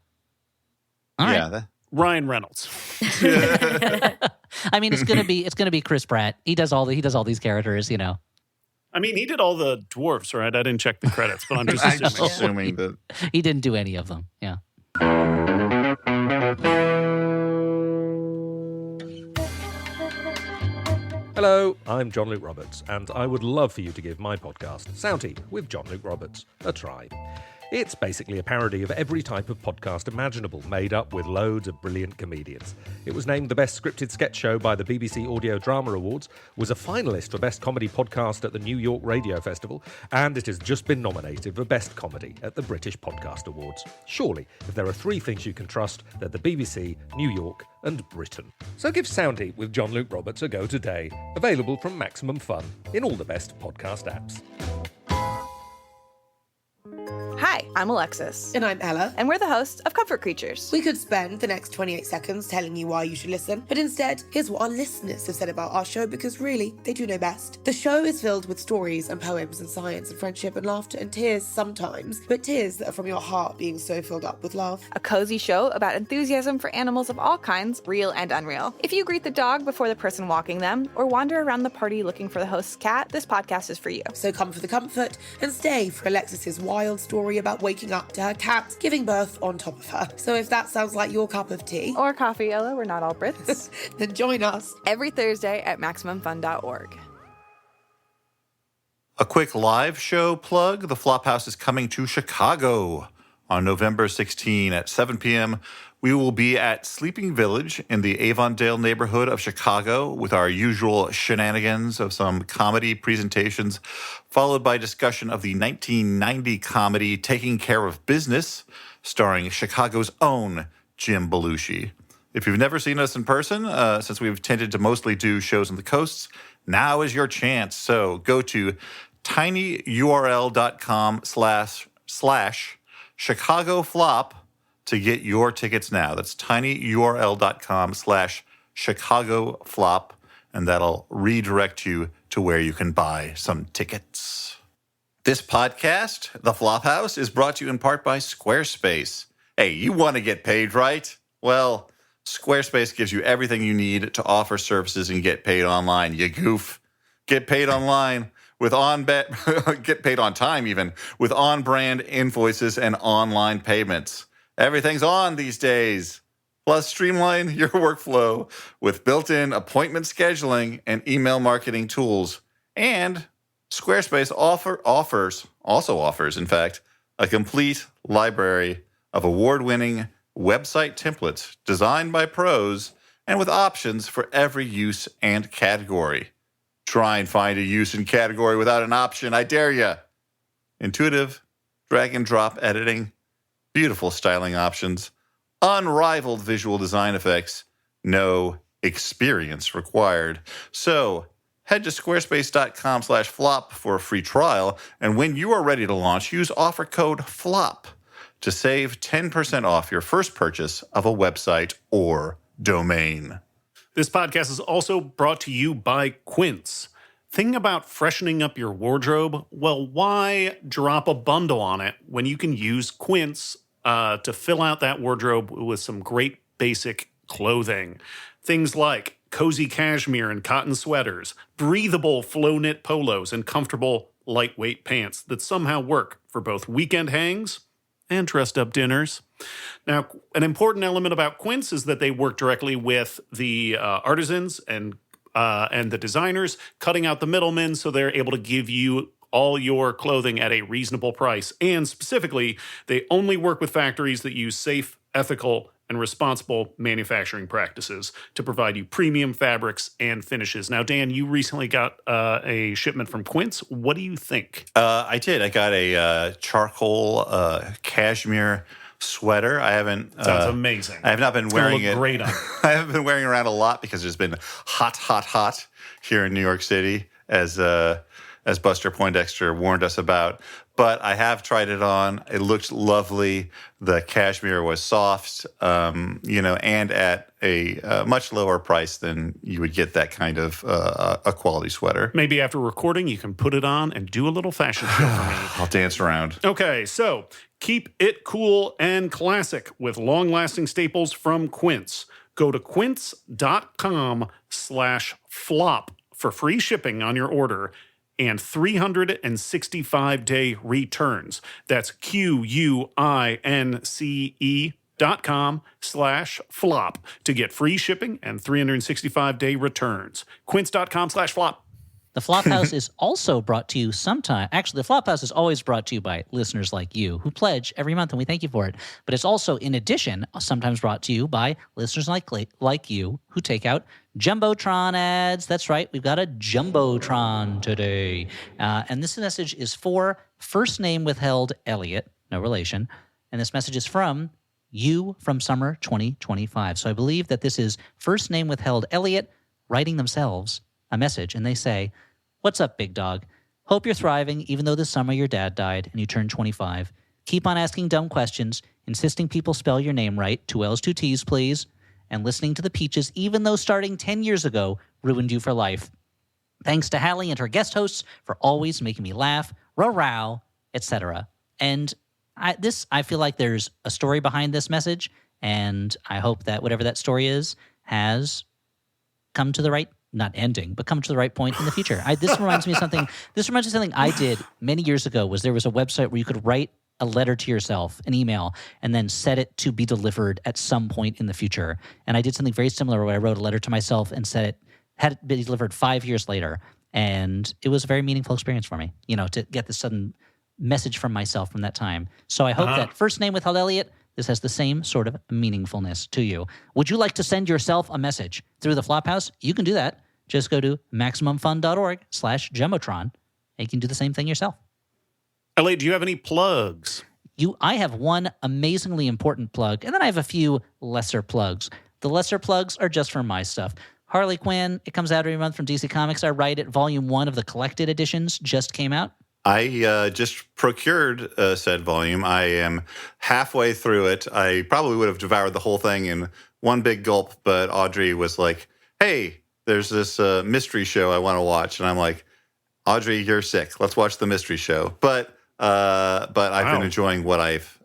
All right. Ryan Reynolds. I mean, it's gonna be Chris Pratt. He does all these characters. I mean, he did all the dwarves, right? I didn't check the credits, but I'm just assuming. Assuming that he didn't do any of them. Yeah. Hello, I'm John Luke Roberts, and I would love for you to give my podcast, Soundheap with John Luke Roberts, a try. It's basically a parody of every type of podcast imaginable, made up with loads of brilliant comedians. It was named the Best Scripted Sketch Show by the BBC Audio Drama Awards, was a finalist for Best Comedy Podcast at the New York Radio Festival, and it has just been nominated for Best Comedy at the British Podcast Awards. Surely, if there are three things you can trust, they're the BBC, New York, and Britain. So give Soundheap with John Luke Roberts a go today. Available from Maximum Fun in all the best podcast apps. Hi, I'm Alexis. And I'm Ella. And we're the hosts of Comfort Creatures. We could spend the next 28 seconds telling you why you should listen, but instead, here's what our listeners have said about our show, because really, they do know best. The show is filled with stories and poems and science and friendship and laughter and tears sometimes, but tears that are from your heart being so filled up with love. A cozy show about enthusiasm for animals of all kinds, real and unreal. If you greet the dog before the person walking them, or wander around the party looking for the host's cat, this podcast is for you. So come for the comfort and stay for Alexis's wild story about up waking up to her cat giving birth on top of her. So if that sounds like your cup of tea, Or coffee, Ella, we're not all Brits. then join us. Every Thursday at MaximumFun.org. A quick live show plug. The Flophouse is coming to Chicago on November 16 at 7 p.m. We will be at Sleeping Village in the Avondale neighborhood of Chicago with our usual shenanigans of some comedy presentations, followed by discussion of the 1990 comedy Taking Care of Business, starring Chicago's own Jim Belushi. If you've never seen us in person, since we've tended to mostly do shows on the coasts, now is your chance. So go to tinyurl.com/ChicagoFlop to get your tickets now. That's tinyurl.com/ChicagoFlop, and that'll redirect you to where you can buy some tickets. This podcast, The Flophouse, is brought to you in part by Squarespace. Hey, you want to get paid, right? Well, Squarespace gives you everything you need to offer services and get paid online. You goof. Get paid online with get paid on time even, with on-brand invoices and online payments. Everything's on these days. Plus, streamline your workflow with built-in appointment scheduling and email marketing tools. And Squarespace also offers, in fact, a complete library of award-winning website templates designed by pros and with options for every use and category. Try and find a use and category without an option, I dare ya. Intuitive, drag-and-drop editing, beautiful styling options, unrivaled visual design effects, no experience required. So head to squarespace.com/flop for a free trial, and when you are ready to launch, use offer code FLOP to save 10% off your first purchase of a website or domain. This podcast is also brought to you by Quince. Thinking about freshening up your wardrobe? Well, why drop a bundle on it when you can use Quince to fill out that wardrobe with some great basic clothing? Things like cozy cashmere and cotton sweaters, breathable flow knit polos, and comfortable lightweight pants that somehow work for both weekend hangs and dressed up dinners. Now, an important element about Quince is that they work directly with the artisans and the designers, cutting out the middlemen, so they're able to give you all your clothing at a reasonable price. And specifically, they only work with factories that use safe, ethical, and responsible manufacturing practices to provide you premium fabrics and finishes. Now, Dan, you recently got a shipment from Quince. What do you think? I did. I got a charcoal cashmere sweater. I haven't. Sounds amazing. I have not been wearing it. Great on. I haven't been wearing it around a lot because it's been hot here in New York City, as Buster Poindexter warned us about. But I have tried it on. It looked lovely. The cashmere was soft, and at a much lower price than you would get that kind of a quality sweater. Maybe after recording, you can put it on and do a little fashion show for me. I'll dance around. Okay, so keep it cool and classic with long-lasting staples from Quince. Go to quince.com/flop for free shipping on your order and 365-day returns. That's QUINCE.com/flop to get free shipping and 365-day returns. Quince.com/flop. The Flophouse is also brought to you Actually, the Flophouse is always brought to you by listeners like you who pledge every month, and we thank you for it. But it's also, in addition, sometimes brought to you by listeners like you who take out Jumbotron ads. That's right. We've got a Jumbotron today. And this message is for first name withheld Elliot, no relation. And this message is from you from summer 2025. So I believe that this is first name withheld Elliot writing themselves a message, and they say, "What's up, big dog? Hope you're thriving, even though this summer your dad died and you turned 25. Keep on asking dumb questions, insisting people spell your name right, 2 L's, 2 T's, please, and listening to the Peaches, even though starting 10 years ago ruined you for life. Thanks to Hallie and her guest hosts for always making me laugh, row, etc." And I feel like there's a story behind this message, and I hope that whatever that story is has come to the right, not ending, but come to the right point in the future. This reminds me of something I did many years ago. There was a website where you could write a letter to yourself, an email, and then set it to be delivered at some point in the future. And I did something very similar where I wrote a letter to myself and had it be delivered 5 years later. And it was a very meaningful experience for me, to get this sudden message from myself from that time. So I hope that First Name Withheld Elliot, this has the same sort of meaningfulness to you. Would you like to send yourself a message through the Flophouse? You can do that. Just go to MaximumFun.org/Gemotron, and you can do the same thing yourself. Elliot, do you have any plugs? I have one amazingly important plug, and then I have a few lesser plugs. The lesser plugs are just for my stuff. Harley Quinn, it comes out every month from DC Comics. I write it. Volume 1 of the collected editions just came out. I just procured said volume. I am halfway through it. I probably would have devoured the whole thing in one big gulp, but Audrey was like, hey, there's this mystery show I want to watch. And I'm like, Audrey, you're sick. Let's watch the mystery show. But I've been enjoying what I've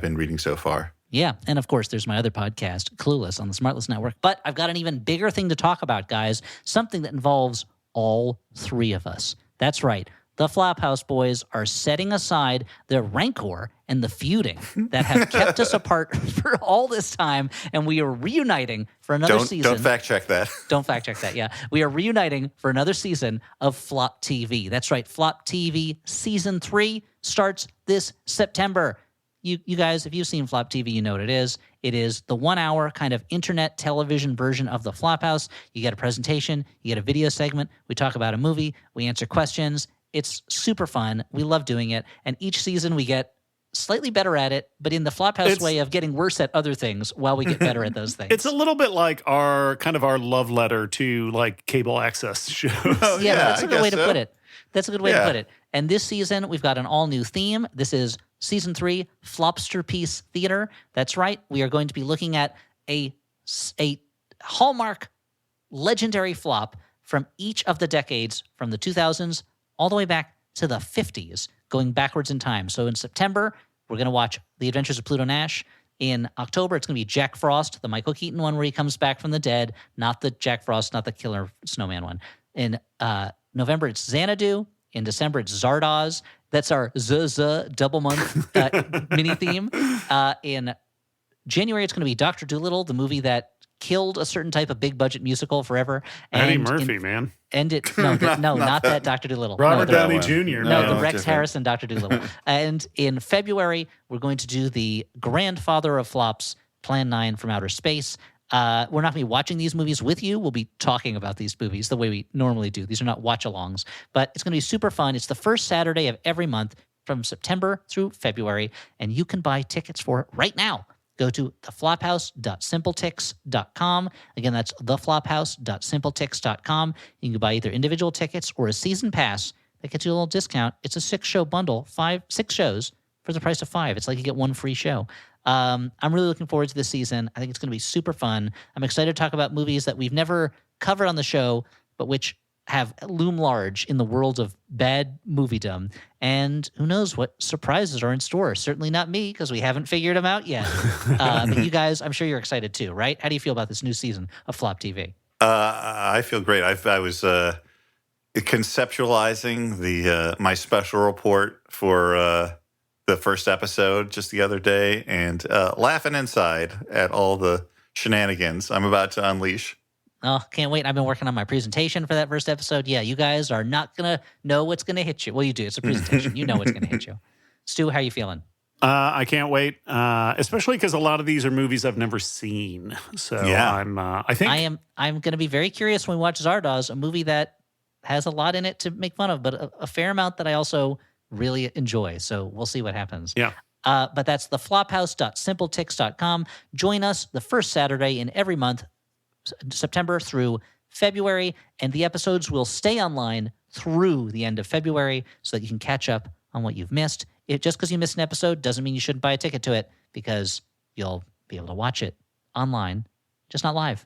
been reading so far. Yeah, and of course, there's my other podcast, Clueless, on the Smartless Network. But I've got an even bigger thing to talk about, guys, something that involves all three of us. That's right. The Flophouse boys are setting aside the rancor and the feuding that have kept us apart for all this time, and we are reuniting for another season. Don't fact check that. Don't fact check that, yeah. We are reuniting for another season of Flop TV. That's right, Flop TV Season 3 starts this September. You guys, if you've seen Flop TV, you know what it is. It is the 1 hour kind of internet television version of the Flophouse. You get a presentation, you get a video segment, we talk about a movie, we answer questions. It's super fun. We love doing it. And each season we get slightly better at it, but in the Flophouse way of getting worse at other things while we get better at those things. It's a little bit like our love letter to like cable access shows. Oh, yeah, yeah, that's a good way to so. put it. That's a good way to put it. And this season, we've got an all-new theme. This is Season 3, Flopsterpiece Theater. That's right. We are going to be looking at a Hallmark legendary flop from each of the decades, from the 2000s all the way back to the 50s, going backwards in time. So in September, we're going to watch The Adventures of Pluto Nash. In October, it's going to be Jack Frost, the Michael Keaton one where he comes back from the dead, not the Jack Frost, not the Killer Snowman one. In November, it's Xanadu. In December, it's Zardoz. That's our double month mini theme. In January, it's going to be Dr. Dolittle, the movie that killed a certain type of big budget musical forever. Eddie Murphy, man. Not that Dr. Dolittle. Robert Downey Jr. No, the Rex Harrison Dr. Dolittle. And in February, we're going to do the grandfather of flops, Plan 9 from Outer Space. We're not going to be watching these movies with you. We'll be talking about these movies the way we normally do. These are not watch-alongs, but it's going to be super fun. It's the first Saturday of every month from September through February, and you can buy tickets for it right now. Go to theflophouse.simpletix.com. Again, that's theflophouse.simpletix.com. You can buy either individual tickets or a season pass that gets you a little discount. It's a 6-show bundle, 6 shows for the price of 5. It's like you get one free show. I'm really looking forward to this season. I think it's going to be super fun. I'm excited to talk about movies that we've never covered on the show, but which have loom large in the world of bad moviedom. And who knows what surprises are in store. Certainly not me, because we haven't figured them out yet. But you guys, I'm sure you're excited too, right? How do you feel about this new season of Flop TV? I feel great. I was conceptualizing my special report for the first episode just the other day and laughing inside at all the shenanigans I'm about to unleash. Oh, can't wait. I've been working on my presentation for that first episode. Yeah, you guys are not going to know what's going to hit you. Well, you do. It's a presentation. You know what's going to hit you. Stu, how are you feeling? I can't wait, especially because a lot of these are movies I've never seen. So yeah. I'm going to be very curious when we watch Zardoz, a movie that has a lot in it to make fun of, but a fair amount that I also really enjoy. So we'll see what happens. Yeah. But that's theflophouse.simpletix.com. Join us the first Saturday in every month, September through February, and the episodes will stay online through the end of February so that you can catch up on what you've missed. Just because you missed an episode doesn't mean you shouldn't buy a ticket to it, because you'll be able to watch it online, just not live.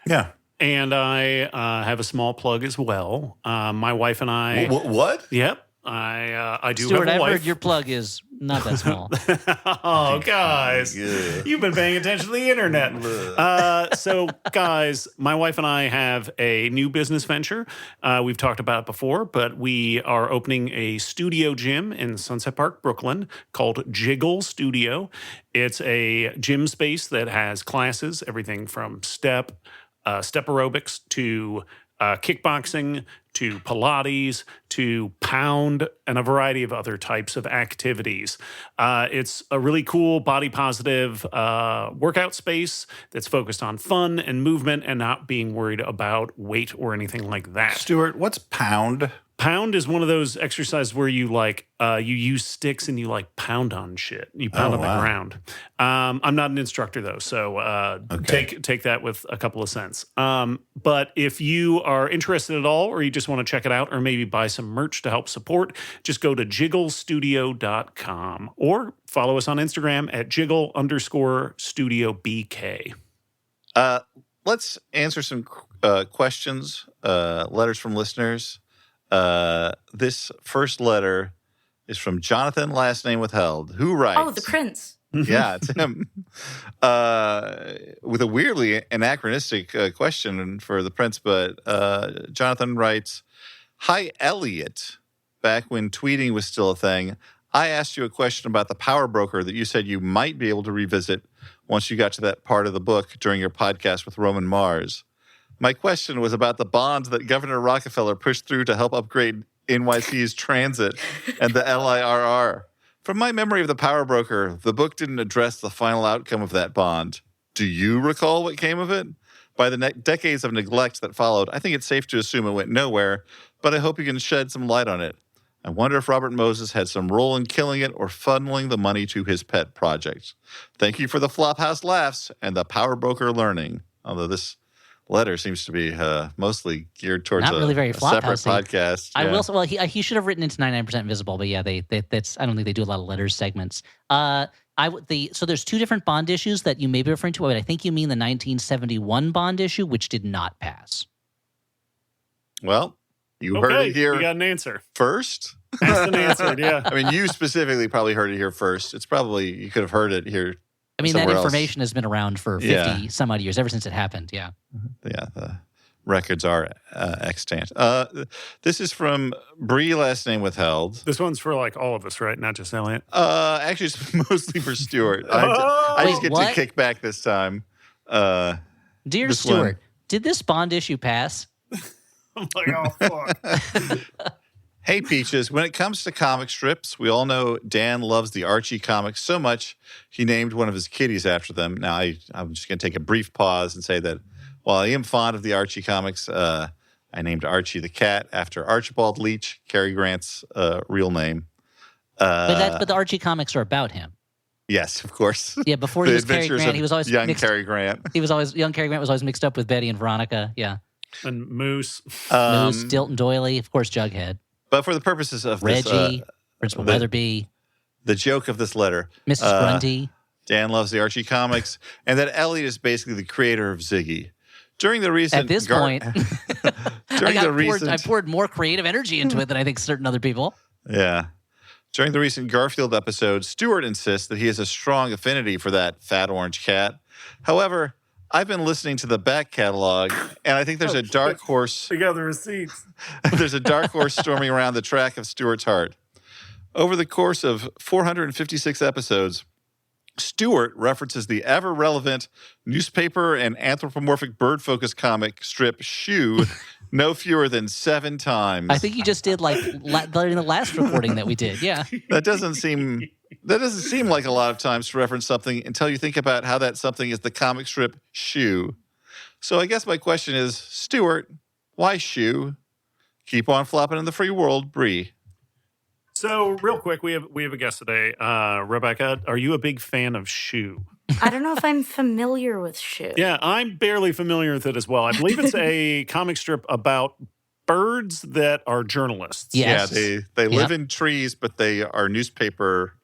Yeah. And I have a small plug as well. My wife and I... What? Yep. I do Stuart, have a I've wife. heard your plug is not that small. Oh, guys, Yeah. you've been paying attention to the internet. So, guys, my wife and I have a new business venture. We've talked about it before, but we are opening a studio gym in Sunset Park, Brooklyn, called Jiggle Studio. It's a gym space that has classes, everything from step aerobics to kickboxing to Pilates to pound and a variety of other types of activities. It's a really cool body positive workout space that's focused on fun and movement and not being worried about weight or anything like that. Stuart, what's pound? Pound is one of those exercises where you you use sticks and you pound on shit. You pound on the ground. I'm not an instructor though, so take that with a couple of cents. But if you are interested at all, or you just want to check it out, or maybe buy some merch to help support, just go to jigglestudio.com or follow us on Instagram at jiggle_studiobk. Let's answer some questions, letters from listeners. This first letter is from Jonathan, last name withheld, who writes... Oh, the prince. Yeah, it's him. With a weirdly anachronistic question for the prince, but Jonathan writes, "Hi, Elliot. Back when tweeting was still a thing, I asked you a question about the power broker that you said you might be able to revisit once you got to that part of the book during your podcast with Roman Mars. My question was about the bonds that Governor Rockefeller pushed through to help upgrade NYC's transit and the LIRR. From my memory of the power broker, the book didn't address the final outcome of that bond. Do you recall what came of it? By the decades of neglect that followed, I think it's safe to assume it went nowhere, but I hope you can shed some light on it. I wonder if Robert Moses had some role in killing it or funneling the money to his pet project. Thank you for the Flophouse laughs and the power broker learning." Although this letter seems to be mostly geared towards Not really very a separate Flophousey. podcast. I Yeah. will say, well, he should have written into 99% Invisible, but yeah, that's I don't think they do a lot of letters segments. So there's two different bond issues that you may be referring to, but I think you mean the 1971 bond issue, which did not pass. Well, you heard it You here got an answer. first. Asked and answered, yeah. I mean, you specifically probably heard it here first. It's probably, you could have heard it here. I mean, that Somewhere else. information has been around for 50 some odd years, ever since it happened. Yeah. Yeah, the records are extant. This is from Bree, last name withheld. This one's for all of us, right? Not just Elliot. Actually, it's mostly for Stuart. I just Wait, get what? to kick back this time. Dear This Stuart, one. did this bond issue pass? I'm like, oh, fuck. Hey, Peaches, when it comes to comic strips, we all know Dan loves the Archie comics so much he named one of his kitties after them. Now, I'm just going to take a brief pause and say that while I am fond of the Archie comics, I named Archie the cat after Archibald Leach, Cary Grant's real name. But the Archie comics are about him. Yes, of course. Yeah, before The he was Cary Adventures Grant, of he was always young mixed. Cary Grant. Young Cary Grant was always mixed up with Betty and Veronica. Yeah, And Moose. Moose, Dilton Doily, of course, Jughead, But for the purposes of Reggie, this, Principal the- Weatherby, the joke of this letter, Mrs. Grundy. Dan loves the Archie comics, and that Elliot is basically the creator of Ziggy. During the recent At this point, I poured more creative energy into it than I think certain other people. Yeah. During the recent Garfield episode, Stuart insists that he has a strong affinity for that fat orange cat. However, I've been listening to the back catalog, and I think there's a dark horse. We got the receipts. There's a dark horse storming around the track of Stuart's heart. Over the course of 456 episodes, Stuart references the ever-relevant newspaper and anthropomorphic bird-focused comic strip Shoe no fewer than 7 times. I think you just did in the last recording that we did. Yeah. That doesn't seem like a lot of times to reference something until you think about how that something is the comic strip Shoe. So I guess my question is, Stuart, why Shoe? Keep on flopping in the free world, Bree. So real quick, we have a guest today. Rebecca, are you a big fan of Shoe? I don't know if I'm familiar with Shoe. Yeah, I'm barely familiar with it as well. I believe it's a comic strip about birds that are journalists. Yes. Yeah, they live in trees, but they are newspaper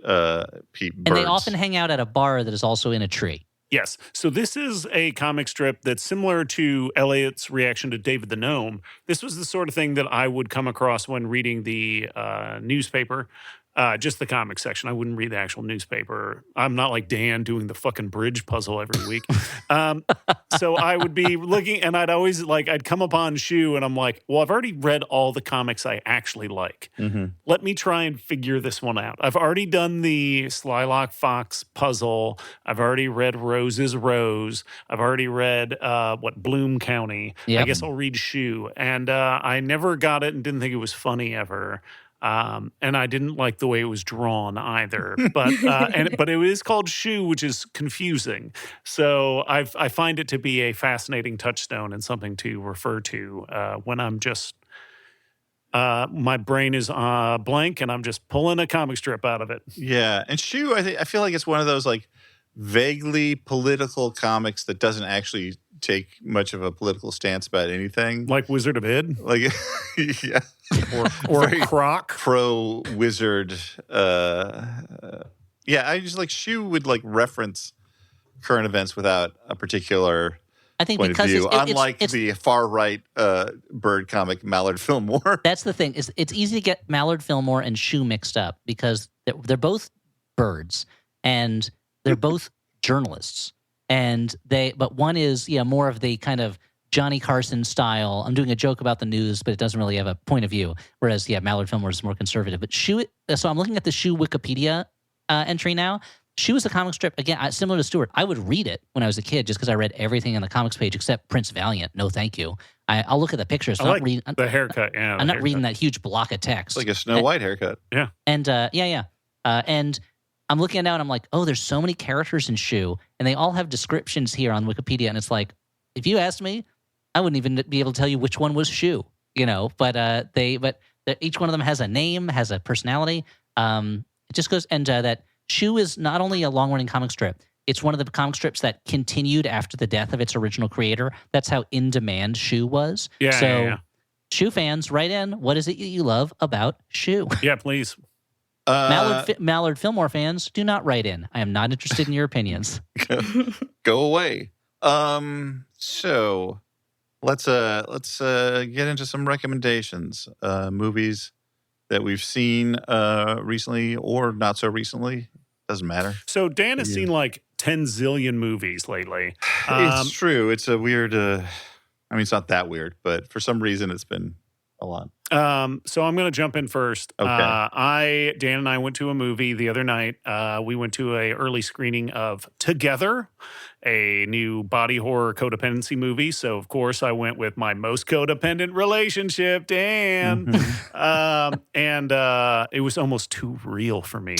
birds. And they often hang out at a bar that is also in a tree. Yes. So this is a comic strip that's similar to Elliot's reaction to David the Gnome. This was the sort of thing that I would come across when reading the newspaper, just the comic section. I wouldn't read the actual newspaper. I'm not like Dan doing the fucking bridge puzzle every week. So I would be looking, and I'd come upon Shu, and I'm like, well, I've already read all the comics I actually like. Mm-hmm. Let me try and figure this one out. I've already done the Slylock Fox puzzle. I've already read Rose's Rose. I've already read Bloom County. Yep. I guess I'll read Shu. And I never got it and didn't think it was funny ever. And I didn't like the way it was drawn either. But but it is called Shu, which is confusing. So I find it to be a fascinating touchstone and something to refer to when I'm just my brain is blank and I'm just pulling a comic strip out of it. Yeah, and Shu, I feel like it's one of those like vaguely political comics that doesn't actually take much of a political stance about anything. Like Wizard of Id? Like, yeah. Or Very Croc? Pro-wizard. Yeah, I just like Shu would like reference current events without a particular I think point of because view, it's, unlike the far-right bird comic Mallard Fillmore. that's the thing. It's easy to get Mallard Fillmore and Shu mixed up because they're both birds and they're both journalists. But one is more of the kind of Johnny Carson style. I'm doing a joke about the news, but it doesn't really have a point of view. Whereas, Mallard Fillmore is more conservative. But Shu, so I'm looking at the Shu Wikipedia entry now. Shu is a comic strip, again, similar to Stuart. I would read it when I was a kid just because I read everything on the comics page except Prince Valiant. No, thank you. I'll look at the pictures. I like the haircut. Yeah, I'm not reading that huge block of text. It's like a Snow White haircut. Yeah. And and I'm looking at it now and I'm like, oh, there's so many characters in Shu, and they all have descriptions here on Wikipedia. And it's like, if you asked me, I wouldn't even be able to tell you which one was Shu, But each one of them has a name, has a personality. It just goes, and that Shu is not only a long-running comic strip. It's one of the comic strips that continued after the death of its original creator. That's how in demand Shu was. Yeah. So, yeah. Shu fans, write in. What is it you love about Shu? Yeah, please. Mallard Fillmore fans, do not write in. I am not interested in your opinions. Go away. So let's get into some recommendations. Movies that we've seen recently or not so recently. Doesn't matter. So Dan has seen like 10 zillion movies lately. It's true. It's a weird. It's not that weird, but for some reason, it's been a lot. So I'm going to jump in first. Okay. Dan and I went to a movie the other night. We went to a early screening of Together, a new body horror codependency movie. So of course I went with my most codependent relationship, Dan. And it was almost too real for me.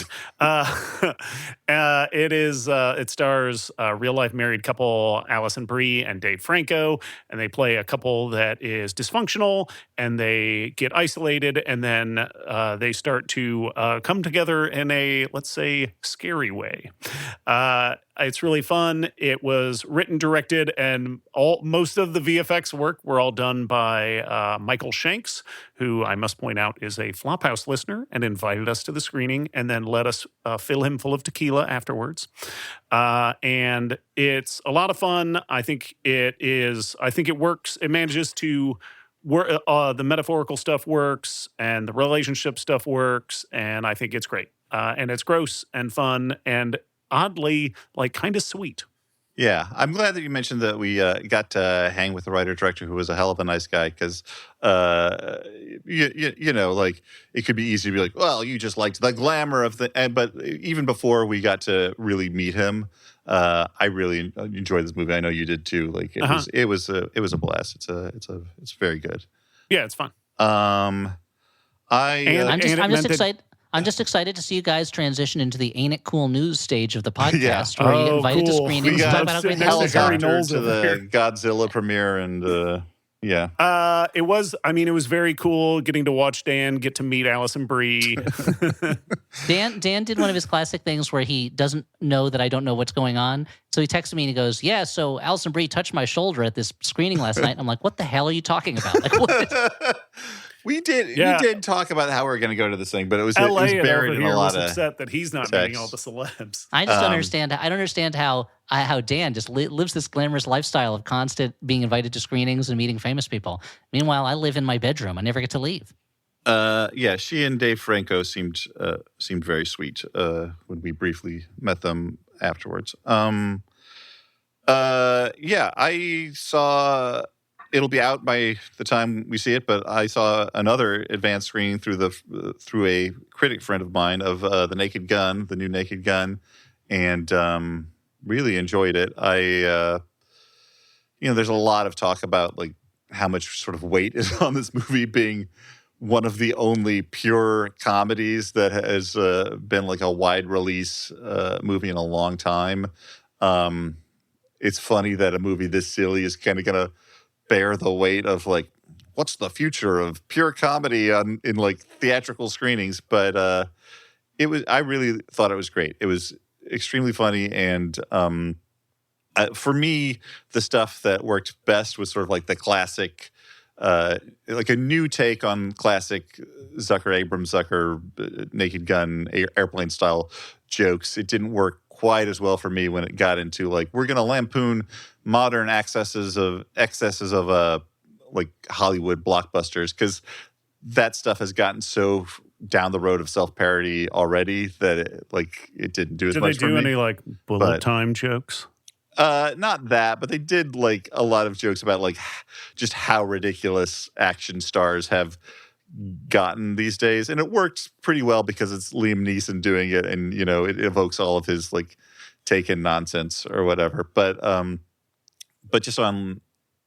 It stars a real life married couple, Allison Brie and Dave Franco, and they play a couple that is dysfunctional and they get isolated, and then they start to come together in a, let's say, scary way. It's really fun. It was written, directed, and most of the VFX work were all done by Michael Shanks, who I must point out is a Flophouse listener and invited us to the screening and then let us fill him full of tequila afterwards. And it's a lot of fun. I think it works. It manages to the metaphorical stuff works and the relationship stuff works, and I think it's great. And it's gross and fun and oddly, like, kind of sweet. Yeah, I'm glad that you mentioned that we got to hang with the writer-director who was a hell of a nice guy, because, like, it could be easy to be like, well, you just liked the glamour of but even before we got to really meet him, I really enjoyed this movie. I know you did too. Like, it was a blast. It's very good. Yeah, it's fun. I'm just excited. I'm just excited to see you guys transition into the Ain't It Cool News stage of the podcast, where you get invited to screenings and talk about how great the Harry helicopter Knowles to the Godzilla premiere, and yeah. It was very cool getting to watch Dan get to meet Allison Brie. Dan did one of his classic things where he doesn't know that I don't know what's going on. So he texted me and he goes, yeah, so Allison Brie touched my shoulder at this screening last night. I'm like, what the hell are you talking about? Like, what? We did talk about how we were going to go to this thing, but it was LA and buried over in a here lot was of upset that he's not meeting all the celebs. I just don't understand. I don't understand how Dan just lives this glamorous lifestyle of constant being invited to screenings and meeting famous people. Meanwhile, I live in my bedroom. I never get to leave. Yeah, she and Dave Franco seemed very sweet when we briefly met them afterwards. Yeah, I saw. It'll be out by the time we see it, but I saw another advanced screening through a critic friend of mine of the Naked Gun, the new Naked Gun, and really enjoyed it. There's a lot of talk about like how much sort of weight is on this movie being one of the only pure comedies that has been like a wide release movie in a long time. It's funny that a movie this silly is kind of going to bear the weight of like, what's the future of pure comedy in like theatrical screenings? But I really thought it was great. It was extremely funny, and for me, the stuff that worked best was sort of like the classic. Like a new take on classic Abrams Naked Gun airplane style jokes. It didn't work quite as well for me when it got into like, we're going to lampoon modern excesses of like Hollywood blockbusters, because that stuff has gotten so down the road of self-parody already that it didn't do as much for me. Did they do any like bullet time jokes? Not that, but they did like a lot of jokes about like just how ridiculous action stars have gotten these days, and it works pretty well because it's Liam Neeson doing it, and it evokes all of his like Taken nonsense or whatever. But just on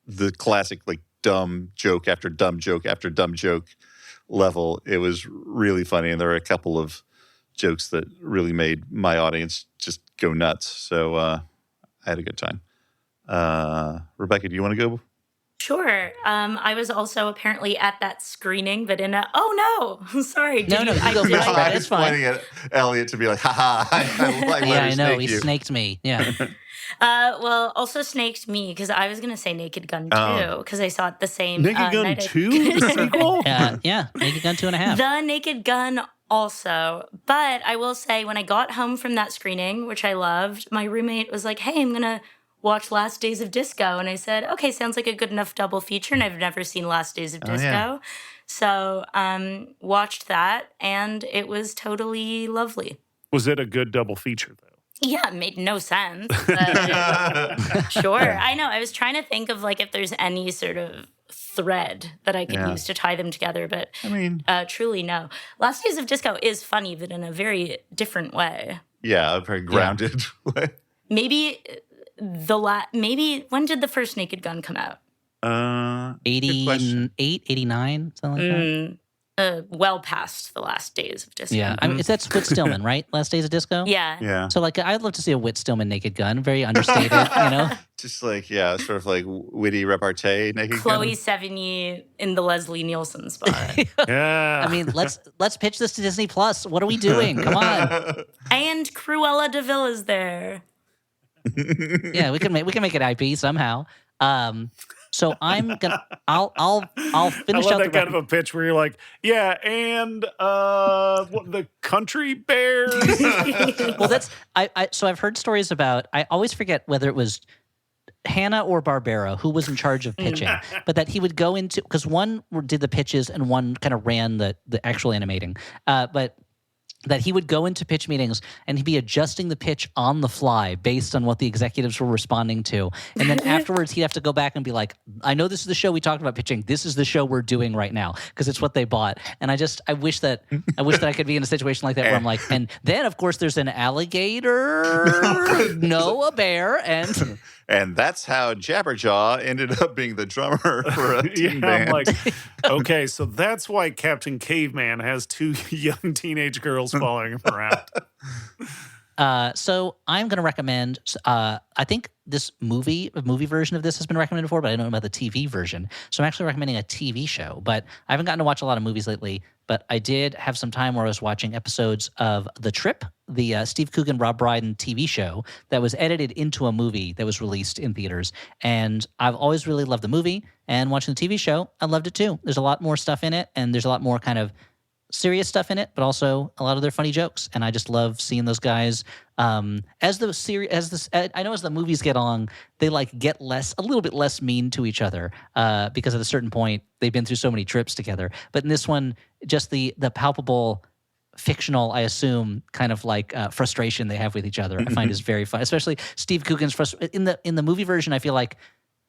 the classic like dumb joke after dumb joke after dumb joke level, it was really funny, and there were a couple of jokes that really made my audience just go nuts. So I had a good time. Rebecca, do you want to go? Sure. I was also apparently at that screening, but in a, oh no, sorry. No, you go first, I it's was fine. pointing at Elliot to be like, haha, I know, he snaked me. Yeah. Well, also snaked me because I was going to say Naked Gun 2 because I saw it the same Naked Gun night 2, the sequel? Yeah, Naked Gun 2.5. The Naked Gun also. But I will say, when I got home from that screening, which I loved, my roommate was like, hey, I'm going to watch Last Days of Disco. And I said, okay, sounds like a good enough double feature. And I've never seen Last Days of Disco. Yeah. So watched that, and it was totally lovely. Was it a good double feature, though? Yeah, it made no sense. But sure. I know. I was trying to think of like if there's any sort of thread that I could use to tie them together, but I mean, truly no. Last Days of Disco is funny, but in a very different way. Yeah, a very grounded way. Maybe maybe when did the first Naked Gun come out? 88, 89, something like that. Well past the Last Days of Disco. Yeah, I mean, that's Whit Stillman, right? Last Days of Disco? Yeah. Yeah. So, like, I'd love to see a Whit Stillman Naked Gun. Very understated, Just like, yeah, sort of like witty repartee Naked Chloe Gun. Sevigny in the Leslie Nielsen spot. Yeah. I mean, let's pitch this to Disney Plus. What are we doing? Come on. And Cruella de Vil is there. Yeah, we can make it IP somehow. So I'll finish I love out that kind of a pitch where you're like, yeah, and the country bears. Well, that's so I've heard stories about. I always forget whether it was Hannah or Barbera who was in charge of pitching, but that he would go into, because one did the pitches and one kind of ran the actual animating, but that he would go into pitch meetings and he'd be adjusting the pitch on the fly based on what the executives were responding to. And then afterwards, he'd have to go back and be like, I know this is the show we talked about pitching. This is the show we're doing right now because it's what they bought. And I wish that I could be in a situation like that where I'm like, and then, of course, there's an alligator, a bear, and... And that's how Jabberjaw ended up being the drummer for a teen band. I'm like, okay, so that's why Captain Caveman has two young teenage girls following him around. So I'm going to recommend, I think this movie version of this has been recommended before, but I don't know about the TV version. So I'm actually recommending a TV show, but I haven't gotten to watch a lot of movies lately. but I did have some time where I was watching episodes of The Trip, the Steve Coogan, Rob Brydon TV show that was edited into a movie that was released in theaters. And I've always really loved the movie, and watching the TV show, I loved it too. There's a lot more stuff in it, and there's a lot more kind of serious stuff in it, but also a lot of their funny jokes. And I just love seeing those guys. I know as the movies get on, they like get a little bit less mean to each other because at a certain point they've been through so many trips together. But in this one, just the palpable, fictional, I assume, kind of like frustration they have with each other, I find is very fun. Especially Steve Coogan's frustration in the movie version. I feel like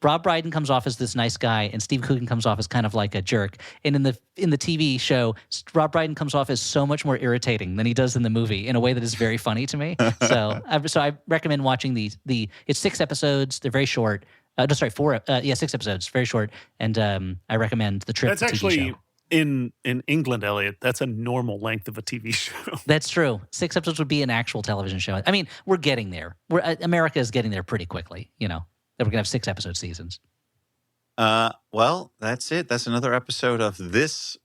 Rob Brydon comes off as this nice guy, and Steve Coogan comes off as kind of like a jerk. And in the TV show, Rob Brydon comes off as so much more irritating than he does in the movie in a way that is very funny to me. So I recommend watching it's 6 episodes. They're very short. 6 episodes, very short. And I recommend The Trip. That's TV actually show. in England, Elliot. That's a normal length of a TV show. That's true. 6 episodes would be an actual television show. I mean, we're getting there. America is getting there pretty quickly, that we're going to have 6 episode seasons. Well, that's it. That's another episode of this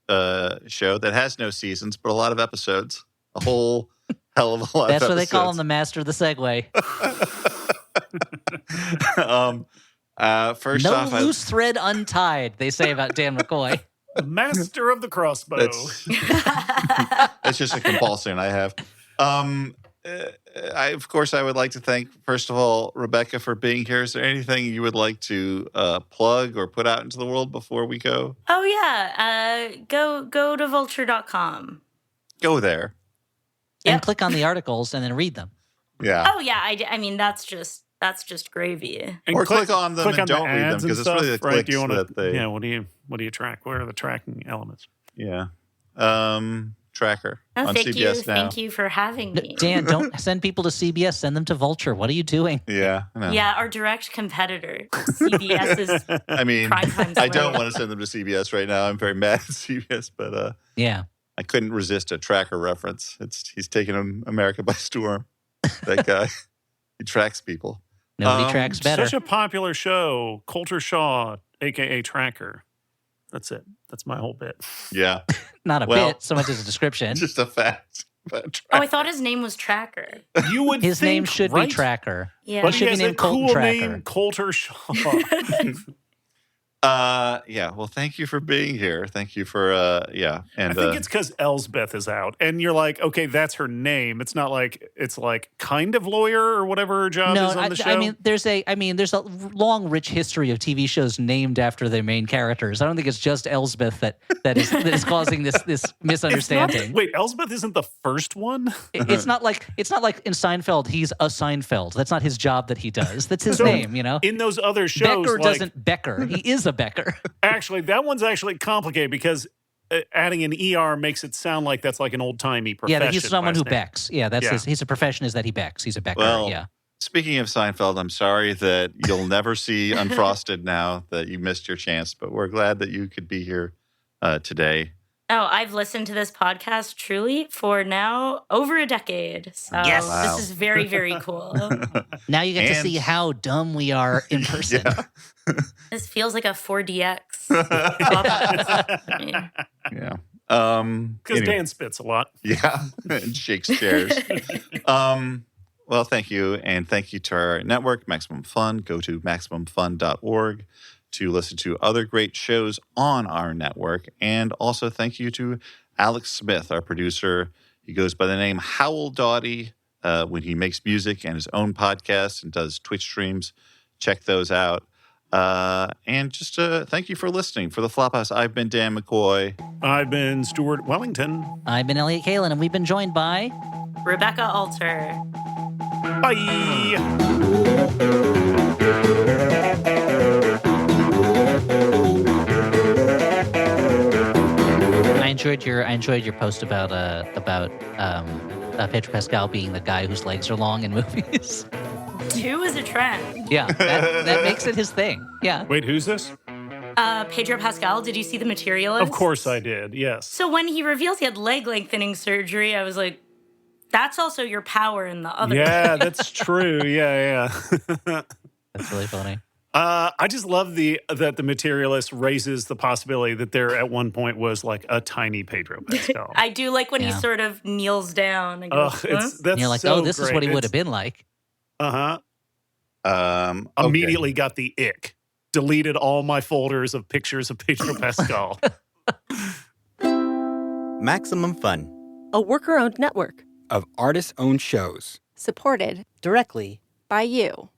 show that has no seasons, but a lot of episodes. A whole hell of a lot That's of episodes. what they call him, the master of the segue. First No off, loose thread untied, they say about Dan McCoy. Master of the crossbow. That's just a compulsion I have. Of course, I would like to thank, first of all, Rebecca for being here. Is there anything you would like to plug or put out into the world before we go? Oh, yeah. Go to vulture.com. Go there. And Yep. click on the articles and then read them. Yeah. Oh, yeah. I mean, that's just gravy. And Or click on them and the don't read them, ads because and it's really the stuff, right? clicks that they- Yeah, what do you track? What are the tracking elements? Yeah. Tracker Oh, on thank CBS you. now. Thank you for having me. Dan, don't send people to CBS. Send them to Vulture. What are you doing? Yeah. I know. Yeah, our direct competitor, CBS is I mean, Primetime I don't Slate. want to send them to CBS right now. I'm very mad at CBS, but Yeah. I couldn't resist a tracker reference. He's taken America by storm. That guy. He tracks people. Nobody tracks better. Such a popular show. Coulter Shaw, a.k.a. Tracker. That's it. That's my whole bit. Yeah. Not a Well- bit, so much as a description. Just a fact. But Oh, I thought his name was Tracker. You would His name think, should right? be Tracker. Yeah. But should he be has a named Colton cool Tracker. name, Coulter Shaw. yeah. Well, thank you for being here. Thank you for yeah. And I think it's because Elsbeth is out, and you're like, okay, that's her name. It's not like it's like kind of lawyer or whatever her job No, is on the show. I mean, there's a long, rich history of TV shows named after their main characters. I don't think it's just Elsbeth that is causing this It's not- misunderstanding. wait, Elsbeth isn't the first one. It's not like in Seinfeld he's a Seinfeld. That's not his job that he does. That's his So, name, you know. In those other shows, Becker like, doesn't Becker. He is a Becker. actually, that one's actually complicated because adding an ER makes it sound like that's like an old timey profession. Yeah, that he's someone who last name. becks. Yeah, that's Yeah. his profession is that he becks. He's a Becker. Well, yeah. Speaking of Seinfeld, I'm sorry that you'll never see Unfrosted now that you missed your chance, but we're glad that you could be here today. Oh, I've listened to this podcast truly for now over a decade. So Yes. Wow. this is very, very cool. Now you get to And- see how dumb we are in person. Yeah. This feels like a 4DX. I mean, Yeah. Because Anyway. Dan spits a lot. Yeah, and shakes chairs. Well, thank you. And thank you to our network, Maximum Fun. Go to MaximumFun.org to listen to other great shows on our network. And also thank you to Alex Smith, our producer. He goes by the name Howell Doughty when he makes music and his own podcasts and does Twitch streams. Check those out. And just thank you for listening. For the Flophouse, I've been Dan McCoy. I've been Stuart Wellington. I've been Elliot Kalin, and we've been joined by Rebecca Alter. Bye. I enjoyed your post about Pedro Pascal being the guy whose legs are long in movies. 2 is a trend. Yeah, that makes it his thing. Yeah. Wait, who's this? Pedro Pascal, did you see The Materialist? Of course I did. Yes. So when he reveals he had leg lengthening surgery, I was like, that's also your power in the other. Yeah, that's true. Yeah. That's really funny. I just love that the materialist raises the possibility that there at one point was like a tiny Pedro Pascal. I do like when he Yeah. sort of kneels down and goes, Ugh, huh? that's And you're like, so oh, this is great. what he would have been like. Uh-huh. Okay. Immediately got the ick. Deleted all my folders of pictures of Pedro Pascal. Maximum Fun A worker-owned network of artist-owned shows. supported directly by you.